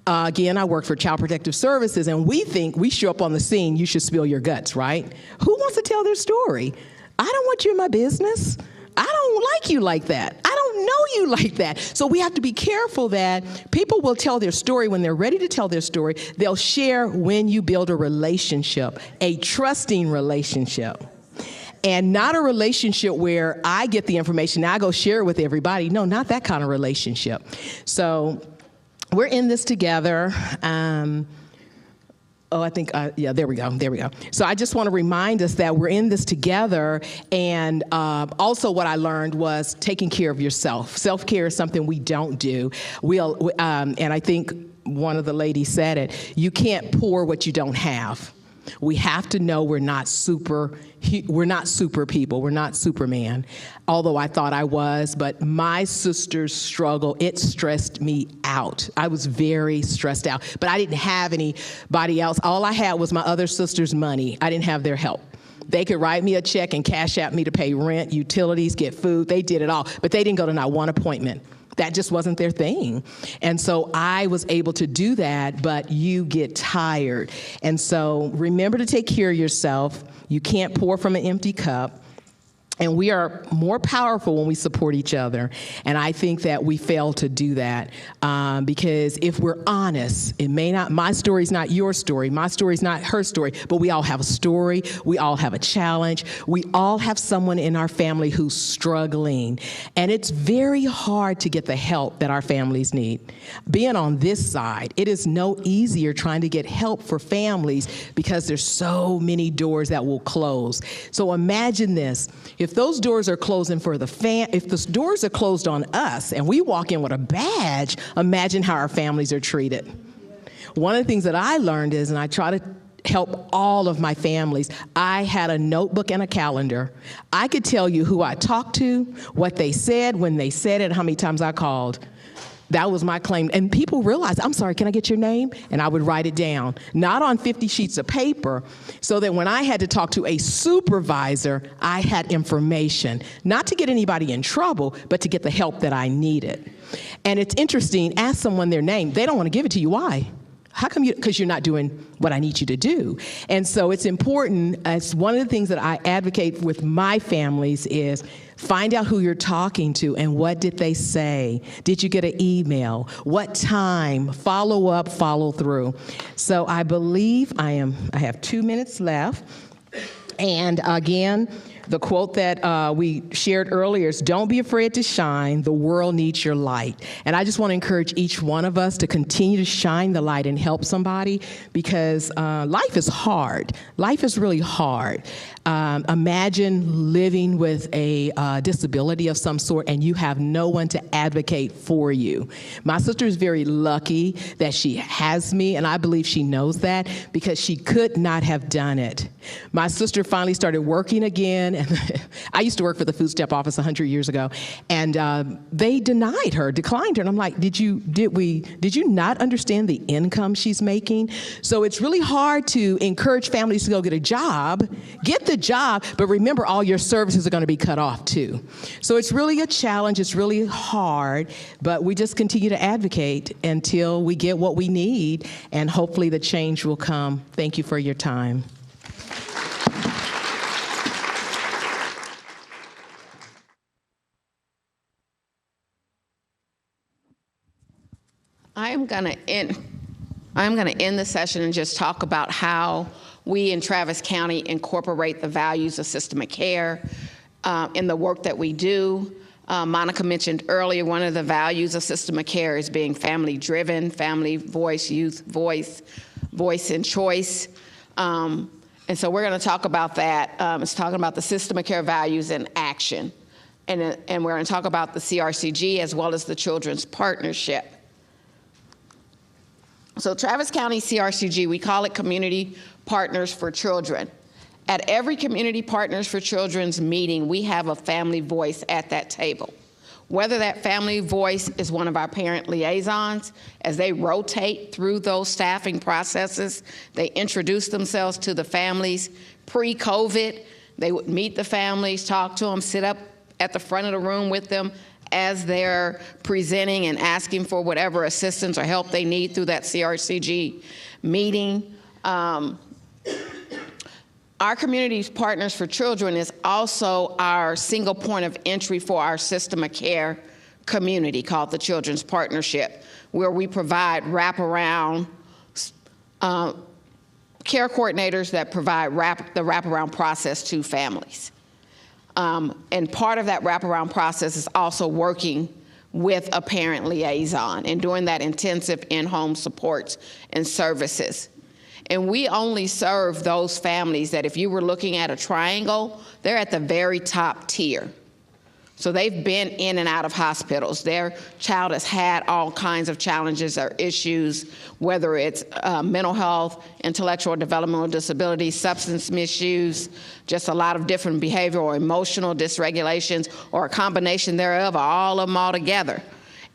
Again, I work for Child Protective Services, and we think we show up on the scene, you should spill your guts, right? Who wants to tell their story? I don't want you in my business. I don't like you like that. I don't know you like that. So we have to be careful that people will tell their story when they're ready to tell their story. They'll share when you build a relationship, a trusting relationship. And not a relationship where I get the information, I go share it with everybody. No, not that kind of relationship. So we're in this together. There we go. So I just want to remind us that we're in this together, and also what I learned was taking care of yourself. Self-care is something we don't do. And I think one of the ladies said it, you can't pour what you don't have. We have to know we're not super people. We're not Superman, although I thought I was. But my sister's struggle, it stressed me out. I was very stressed out. But I didn't have anybody else. All I had was my other sister's money. I didn't have their help. They could write me a check and cash out me to pay rent, utilities, get food. They did it all. But they didn't go to not one appointment. That just wasn't their thing. And so I was able to do that, but you get tired. And so remember to take care of yourself. You can't pour from an empty cup. And we are more powerful when we support each other. And I think that we fail to do that because if we're honest, my story's not your story. My story's not her story, but we all have a story. We all have a challenge. We all have someone in our family who's struggling. And it's very hard to get the help that our families need. Being on this side, it is no easier trying to get help for families because there's so many doors that will close. So imagine this. If those doors are closing for if the doors are closed on us and we walk in with a badge, imagine how our families are treated. One of the things that I learned is, and I try to help all of my families, I had a notebook and a calendar. I could tell you who I talked to, what they said, when they said it, how many times I called. That was my claim. And people realized, I'm sorry, can I get your name? And I would write it down, not on 50 sheets of paper, so that when I had to talk to a supervisor, I had information, not to get anybody in trouble, but to get the help that I needed. And it's interesting, ask someone their name. They don't want to give it to you. Why? How come you? Because you're not doing what I need you to do. And so it's important, it's one of the things that I advocate with my families is find out who you're talking to and what did they say. Did you get an email? What time? Follow up, follow through. So I believe I have 2 minutes left. And again, the quote that we shared earlier is, don't be afraid to shine. The world needs your light. And I just want to encourage each one of us to continue to shine the light and help somebody because life is hard. Life is really hard. Imagine living with a disability of some sort and you have no one to advocate for you. My sister is very lucky that she has me, and I believe she knows that because she could not have done it. My sister finally started working again, and I used to work for the food stamp office 100 years ago, and they declined her, and I'm like, did you not understand the income she's making? So it's really hard to encourage families to go get a job, get the job, but remember all your services are going to be cut off too. So it's really a challenge, it's really hard, but we just continue to advocate until we get what we need, and hopefully the change will come. Thank you for your time. I'm going to end the session and just talk about how we in Travis County incorporate the values of system of care in the work that we do. Monica mentioned earlier, one of the values of system of care is being family-driven, family voice, youth voice, voice and choice. And so we're going to talk about that. It's talking about the system of care values in action. And we're going to talk about the CRCG as well as the Children's Partnership. So Travis County CRCG, we call it Community Partners for Children. At every Community Partners for Children's meeting, we have a family voice at that table. Whether that family voice is one of our parent liaisons, as they rotate through those staffing processes, they introduce themselves to the families. Pre-COVID, they would meet the families, talk to them, sit up at the front of the room with them as they're presenting and asking for whatever assistance or help they need through that CRCG meeting. Our Community Partners for Children is also our single point of entry for our system of care community called the Children's Partnership, where we provide wraparound care coordinators that provide the wraparound process to families. And part of that wraparound process is also working with a parent liaison and doing that intensive in-home supports and services. And we only serve those families that if you were looking at a triangle, they're at the very top tier. So they've been in and out of hospitals. Their child has had all kinds of challenges or issues, whether it's mental health, intellectual or developmental disabilities, substance misuse, just a lot of different behavioral or emotional dysregulations, or a combination thereof, or all of them all together.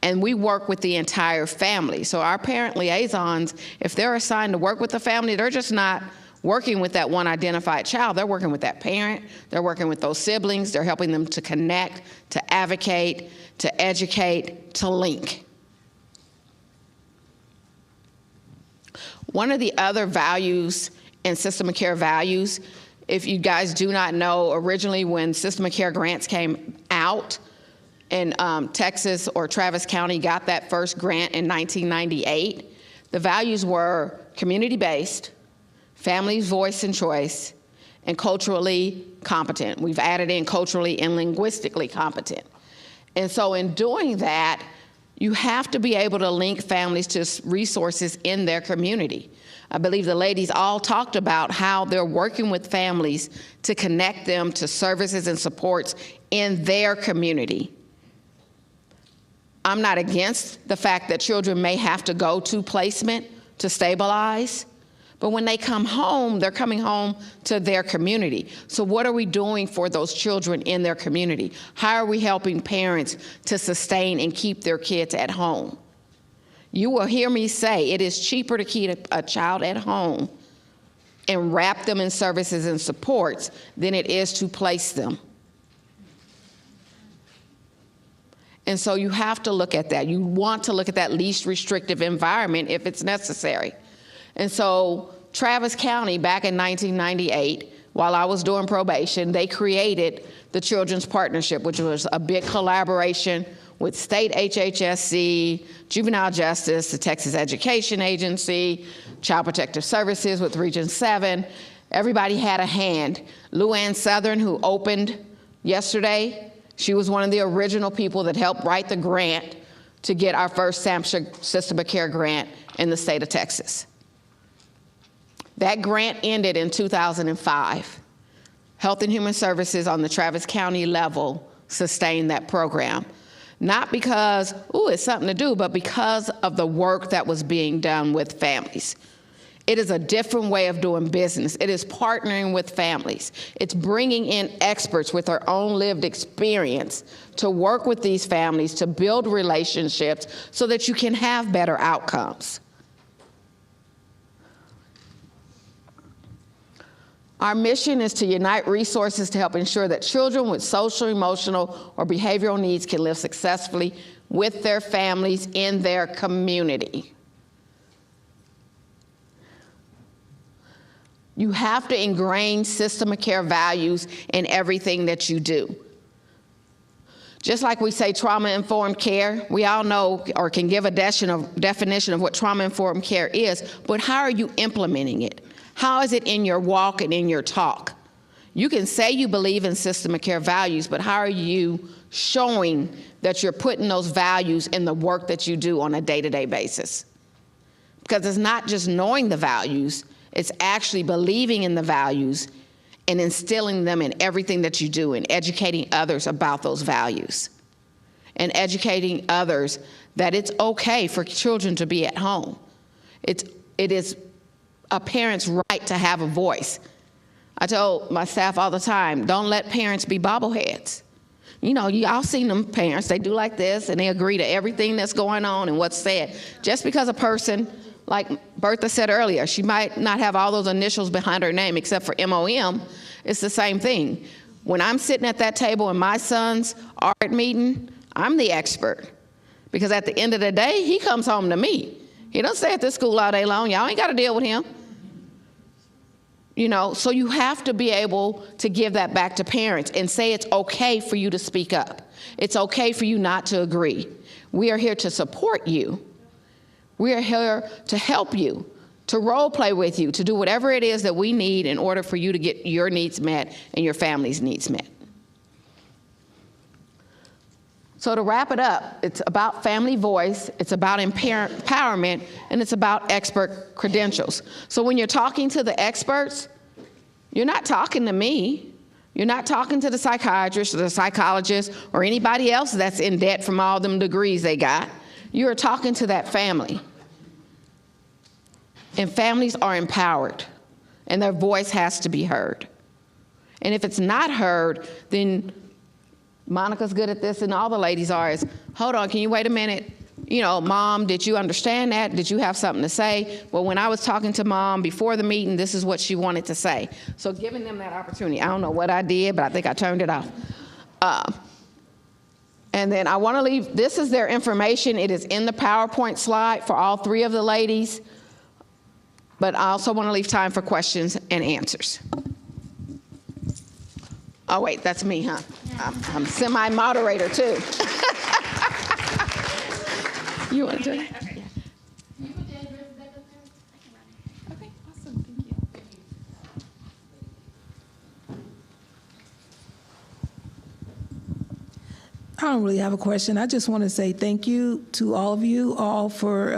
And we work with the entire family. So our parent liaisons, if they're assigned to work with the family, they're just not working with that one identified child. They're working with that parent. They're working with those siblings. They're helping them to connect, to advocate, to educate, to link. One of the other values in System of Care values, if you guys do not know, originally when System of Care grants came out, in Texas or Travis County got that first grant in 1998, the values were community-based, family's voice and choice, and culturally competent. We've added in culturally and linguistically competent. And so in doing that, you have to be able to link families to resources in their community. I believe the ladies all talked about how they're working with families to connect them to services and supports in their community. I'm not against the fact that children may have to go to placement to stabilize, but when they come home, they're coming home to their community. So what are we doing for those children in their community? How are we helping parents to sustain and keep their kids at home? You will hear me say it is cheaper to keep a child at home and wrap them in services and supports than it is to place them. And so you have to look at that. You want to look at that least restrictive environment if it's necessary. And so Travis County, back in 1998, while I was doing probation, they created the Children's Partnership, which was a big collaboration with state HHSC, Juvenile Justice, the Texas Education Agency, Child Protective Services with Region 7. Everybody had a hand. Luann Southern, who opened yesterday, she was one of the original people that helped write the grant to get our first System of Care grant in the state of Texas. That grant ended in 2005. Health and Human Services on the Travis County level sustained that program. Not because, it's something to do, but because of the work that was being done with families. It is a different way of doing business. It is partnering with families. It's bringing in experts with their own lived experience to work with these families to build relationships so that you can have better outcomes. Our mission is to unite resources to help ensure that children with social, emotional, or behavioral needs can live successfully with their families in their community. You have to ingrain System of Care values in everything that you do. Just like we say trauma-informed care, we all know or can give a definition of what trauma-informed care is, but how are you implementing it? How is it in your walk and in your talk? You can say you believe in System of Care values, but how are you showing that you're putting those values in the work that you do on a day-to-day basis? Because it's not just knowing the values, it's actually believing in the values and instilling them in everything that you do and educating others about those values and educating others that it's okay for children to be at home. It is a parent's right to have a voice. I told my staff all the time, don't let parents be bobbleheads. You know, y'all seen them parents, they do like this and they agree to everything that's going on and what's said. Just because a person, like Bertha said earlier, she might not have all those initials behind her name except for MOM, it's the same thing. When I'm sitting at that table in my son's art meeting, I'm the expert. Because at the end of the day, he comes home to me. He don't stay at this school all day long. Y'all ain't got to deal with him. You know, so you have to be able to give that back to parents and say it's okay for you to speak up. It's okay for you not to agree. We are here to support you. We are here to help you, to role play with you, to do whatever it is that we need in order for you to get your needs met and your family's needs met. So to wrap it up, it's about family voice, it's about empowerment, and it's about expert credentials. So when you're talking to the experts, you're not talking to me. You're not talking to the psychiatrist or the psychologist or anybody else that's in debt from all them degrees they got. You're talking to that family. And families are empowered, and their voice has to be heard. And if it's not heard, then Monica's good at this, and all the ladies are, is, hold on, can you wait a minute? You know, Mom, did you understand that? Did you have something to say? Well, when I was talking to Mom before the meeting, this is what she wanted to say. So giving them that opportunity. I don't know what I did, but I think I turned it off. And then I want to leave, this is their information. It is in the PowerPoint slide for all three of the ladies. But I also want to leave time for questions and answers. Oh, wait, that's me, huh? I'm semi-moderator, too. You want to do it? Okay. Okay, awesome. Thank you. I don't really have a question. I just want to say thank you to all of you all for,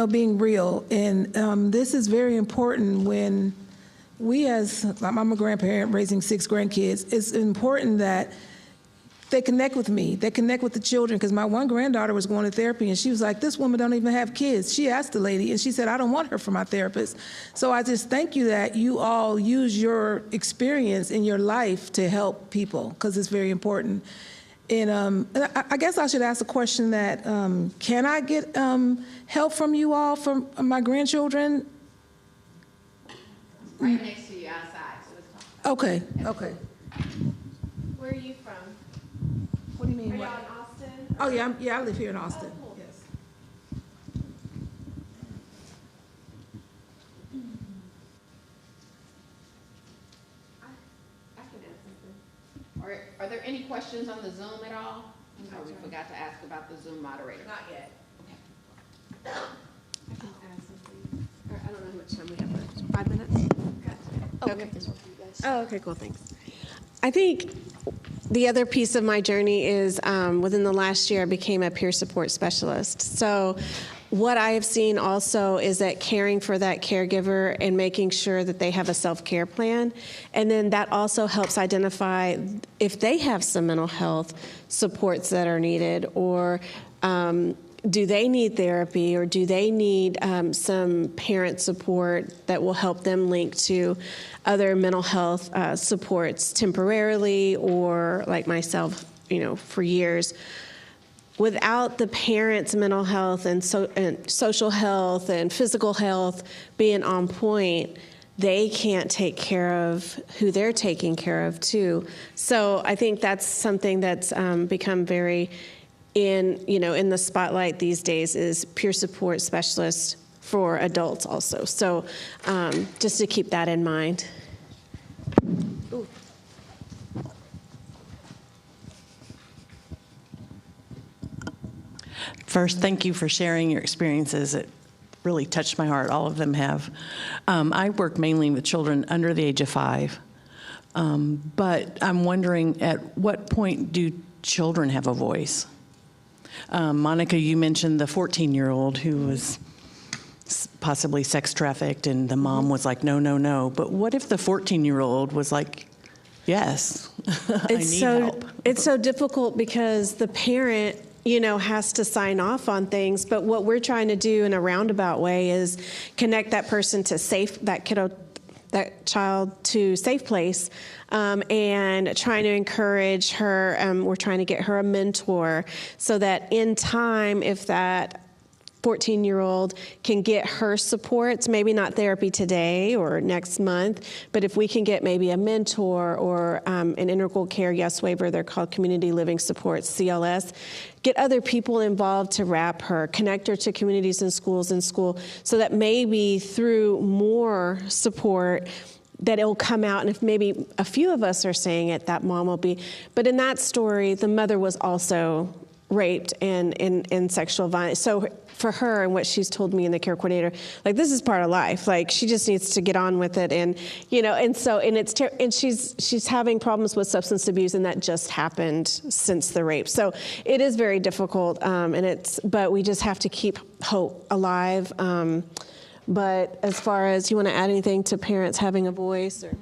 being real. And this is very important when we I'm a grandparent raising 6 grandkids. It's important that they connect with me. They connect with the children, because my one granddaughter was going to therapy, and she was like, this woman don't even have kids. She asked the lady, and she said, I don't want her for my therapist. So I just thank you that you all use your experience in your life to help people, because it's very important. And I guess I should ask a question that, can I get help from you all from my grandchildren? Right next to you outside. So let's talk. Okay. Where are you from? What do you mean? Are what? y'all in Austin? Oh, yeah, I live here in Austin. Oh, cool. Yes. I can ask something. Are there any questions on the Zoom at all? Oh, we forgot to ask about the Zoom moderator. Not yet. I can add something. I don't know how much time we have left. 5 minutes? Okay. Oh, okay, cool, thanks. I think the other piece of my journey is within the last year, I became a peer support specialist. So what I have seen also is that caring for that caregiver and making sure that they have a self-care plan. And then that also helps identify if they have some mental health supports that are needed, or do they need therapy, or do they need some parent support that will help them link to other mental health supports temporarily, or like myself, for years. Without the parents' mental health and social health and physical health being on point, they can't take care of who they're taking care of too. So I think that's something that's become very in the spotlight these days, is peer support specialists for adults also. So just to keep that in mind. Ooh. First, thank you for sharing your experiences. It really touched my heart. All of them have. I work mainly with children under the age of 5, but I'm wondering, at what point do children have a voice? Monica, you mentioned the 14-year-old who was possibly sex trafficked, and the mom was like, no, no, no. But what if the 14-year-old was like, yes, I need help? It's so difficult that the parent, has to sign off on things. But what we're trying to do in a roundabout way is connect that person to that child to safe place, and trying to encourage her. We're trying to get her a mentor so that in time, if that 14-year-old can get her supports, maybe not therapy today or next month, but if we can get maybe a mentor or an integral care yes waiver, they're called community living supports, CLS, get other people involved to wrap her, connect her to communities and schools in school, so that maybe through more support that it'll come out. And if maybe a few of us are saying it, that mom will be. But in that story, the mother was also raped and sexual violence. So for her, and what she's told me and the care coordinator, like, this is part of life. Like, she just needs to get on with it. And, and she's having problems with substance abuse, and that just happened since the rape. So it is very difficult, but we just have to keep hope alive. But as far as, you want to add anything to parents having a voice? Or?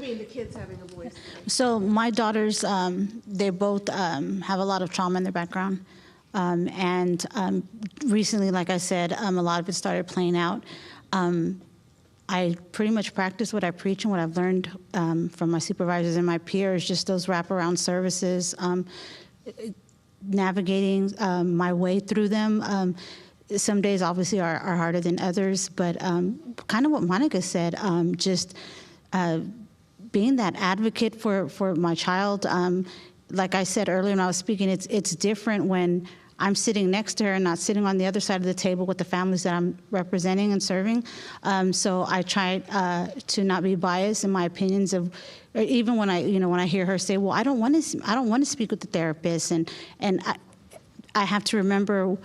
mean, the kids having a voice. So my daughters, they both have a lot of trauma in their background. And recently, like I said, a lot of it started playing out. I pretty much practice what I preach and what I've learned from my supervisors and my peers, just those wraparound services, navigating my way through them. Some days obviously are harder than others, but kind of what Monica said, just being that advocate for my child. Like I said earlier when I was speaking, it's different when I'm sitting next to her and not sitting on the other side of the table with the families that I'm representing and serving. So I try to not be biased in my opinions of, or even when I hear her say, "Well, I don't want to speak with the therapist," and I have to remember,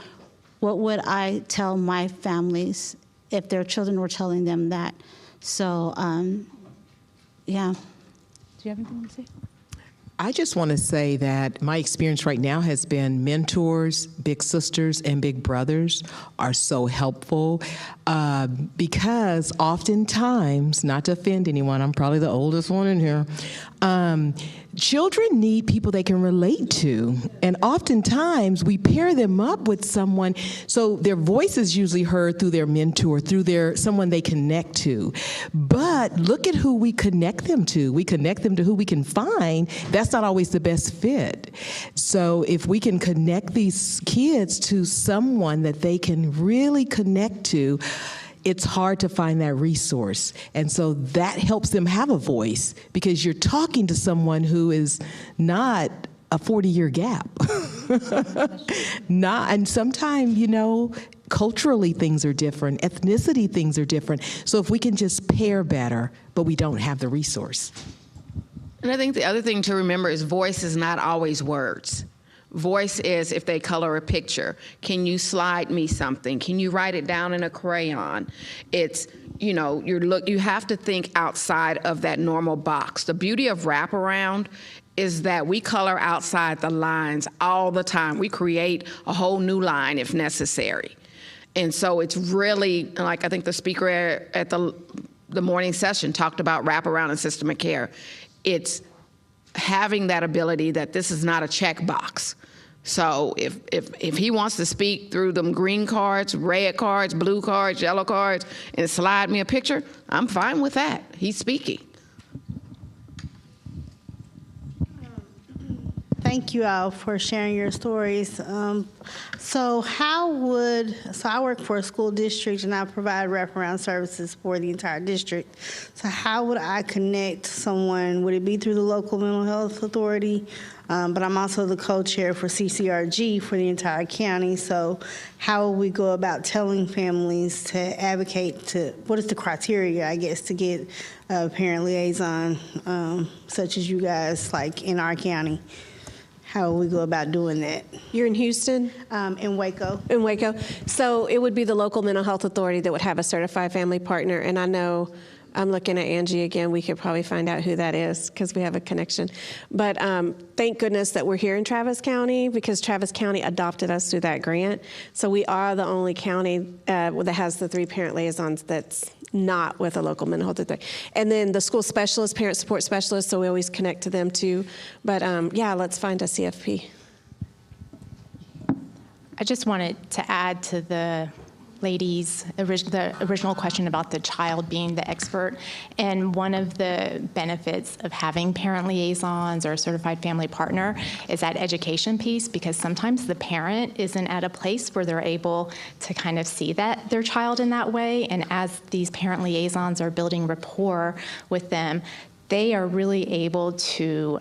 what would I tell my families if their children were telling them that? So, yeah. Do you have anything to say? I just want to say that my experience right now has been mentors, big sisters, and big brothers are so helpful because oftentimes, not to offend anyone, I'm probably the oldest one in here, children need people they can relate to. And oftentimes, we pair them up with someone, so their voice is usually heard through their mentor, through someone they connect to. But look at who we connect them to. We connect them to who we can find. That's not always the best fit. So if we can connect these kids to someone that they can really connect to, it's hard to find that resource. And so that helps them have a voice because you're talking to someone who is not a 40-year gap. And sometimes, culturally things are different, ethnicity things are different. So if we can just pair better, but we don't have the resource. And I think the other thing to remember is voice is not always words. Voice is if they color a picture. Can you slide me something? Can you write it down in a crayon? It's, you have to think outside of that normal box. The beauty of wraparound is that we color outside the lines all the time. We create a whole new line if necessary. And so it's really, like I think the speaker at the morning session talked about wraparound and system of care. It's having that ability that this is not a checkbox. So if he wants to speak through them green cards, red cards, blue cards, yellow cards, and slide me a picture, I'm fine with that. He's speaking. Thank you all for sharing your stories. So I work for a school district and I provide wraparound services for the entire district. So how would I connect someone? Would it be through the local mental health authority? But I'm also the co-chair for CCRG for the entire county. So how will we go about telling families to advocate what is the criteria, I guess, to get a parent liaison such as you guys, like in our county? How will we go about doing that? You're in Houston? In Waco. In Waco. So it would be the local mental health authority that would have a certified family partner. And I know, I'm looking at Angie again, we could probably find out who that is because we have a connection. But thank goodness that we're here in Travis County because Travis County adopted us through that grant. So we are the only county that has the 3 parent liaisons that's not with a local mental health authority. And then the school specialist, parent support specialist, so we always connect to them too. But yeah, let's find a CFP. I just wanted to add to the the original question about the child being the expert. And one of the benefits of having parent liaisons or a certified family partner is that education piece, because sometimes the parent isn't at a place where they're able to kind of see that their child in that way. And as these parent liaisons are building rapport with them, they are really able to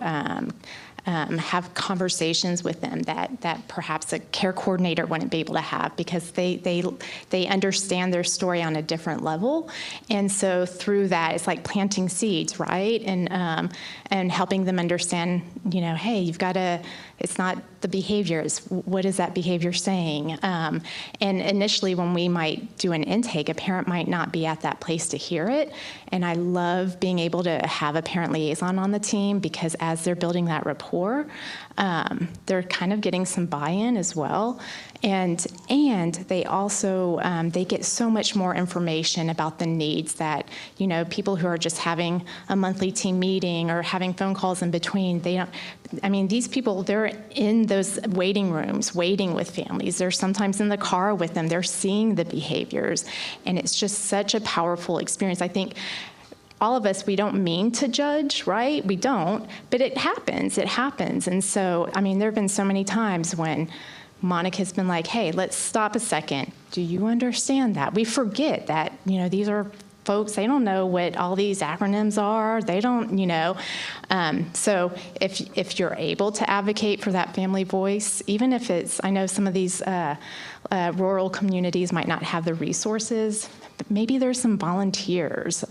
have conversations with them that perhaps a care coordinator wouldn't be able to have because they understand their story on a different level. And so through that, it's like planting seeds, right? And helping them understand, hey, you've got to, it's not the behavior, it's what is that behavior saying? And initially when we might do an intake, a parent might not be at that place to hear it. And I love being able to have a parent liaison on the team because as they're building that rapport, rapport. They're kind of getting some buy-in as well. And they also, they get so much more information about the needs that, you know, people who are just having a monthly team meeting or having phone calls in between, they don't, I mean, these people, they're in those waiting rooms, waiting with families. They're sometimes in the car with them. They're seeing the behaviors. And it's just such a powerful experience. I think all of us, we don't mean to judge, right? We don't, but it happens. It happens. And so, I mean, there have been so many times when Monica's been like, hey, let's stop a second. Do you understand that? We forget that, you know, these are folks, they don't know what all these acronyms are. They don't, you know. So if you're able to advocate for that family voice, even if it's, I know some of these rural communities might not have the resources, but maybe there's some volunteers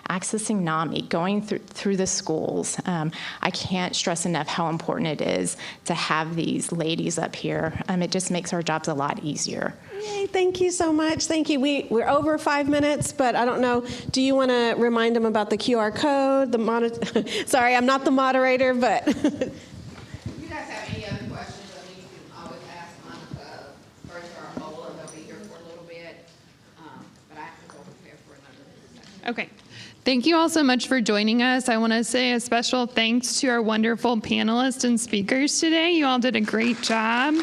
accessing NAMI, going through the schools. I can't stress enough how important it is to have these ladies up here. It just makes our jobs a lot easier. Yay, thank you so much. Thank you. We're over 5 minutes, but I don't know. Do you want to remind them about the QR code? Sorry, I'm not the moderator, but. If you guys have any other questions, I mean, you can always ask Monica, Bertha, or Mola. They'll be here for a little bit. But I have to go prepare for another session. Okay. Thank you all so much for joining us. I want to say a special thanks to our wonderful panelists and speakers today. You all did a great job.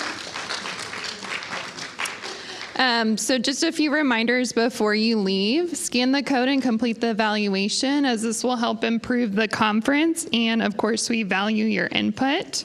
So just a few reminders before you leave. Scan the code and complete the evaluation, as this will help improve the conference. And of course, we value your input.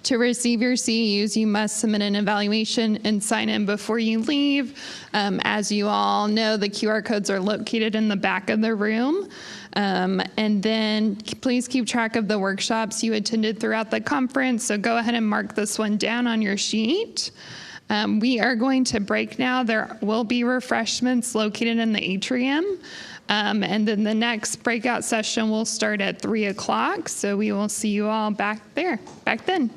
To receive your CEUs, you must submit an evaluation and sign in before you leave. As you all know, the QR codes are located in the back of the room. And then please keep track of the workshops you attended throughout the conference. So go ahead and mark this one down on your sheet. We are going to break now. There will be refreshments located in the atrium. And then the next breakout session will start at 3 o'clock. So we will see you all back then.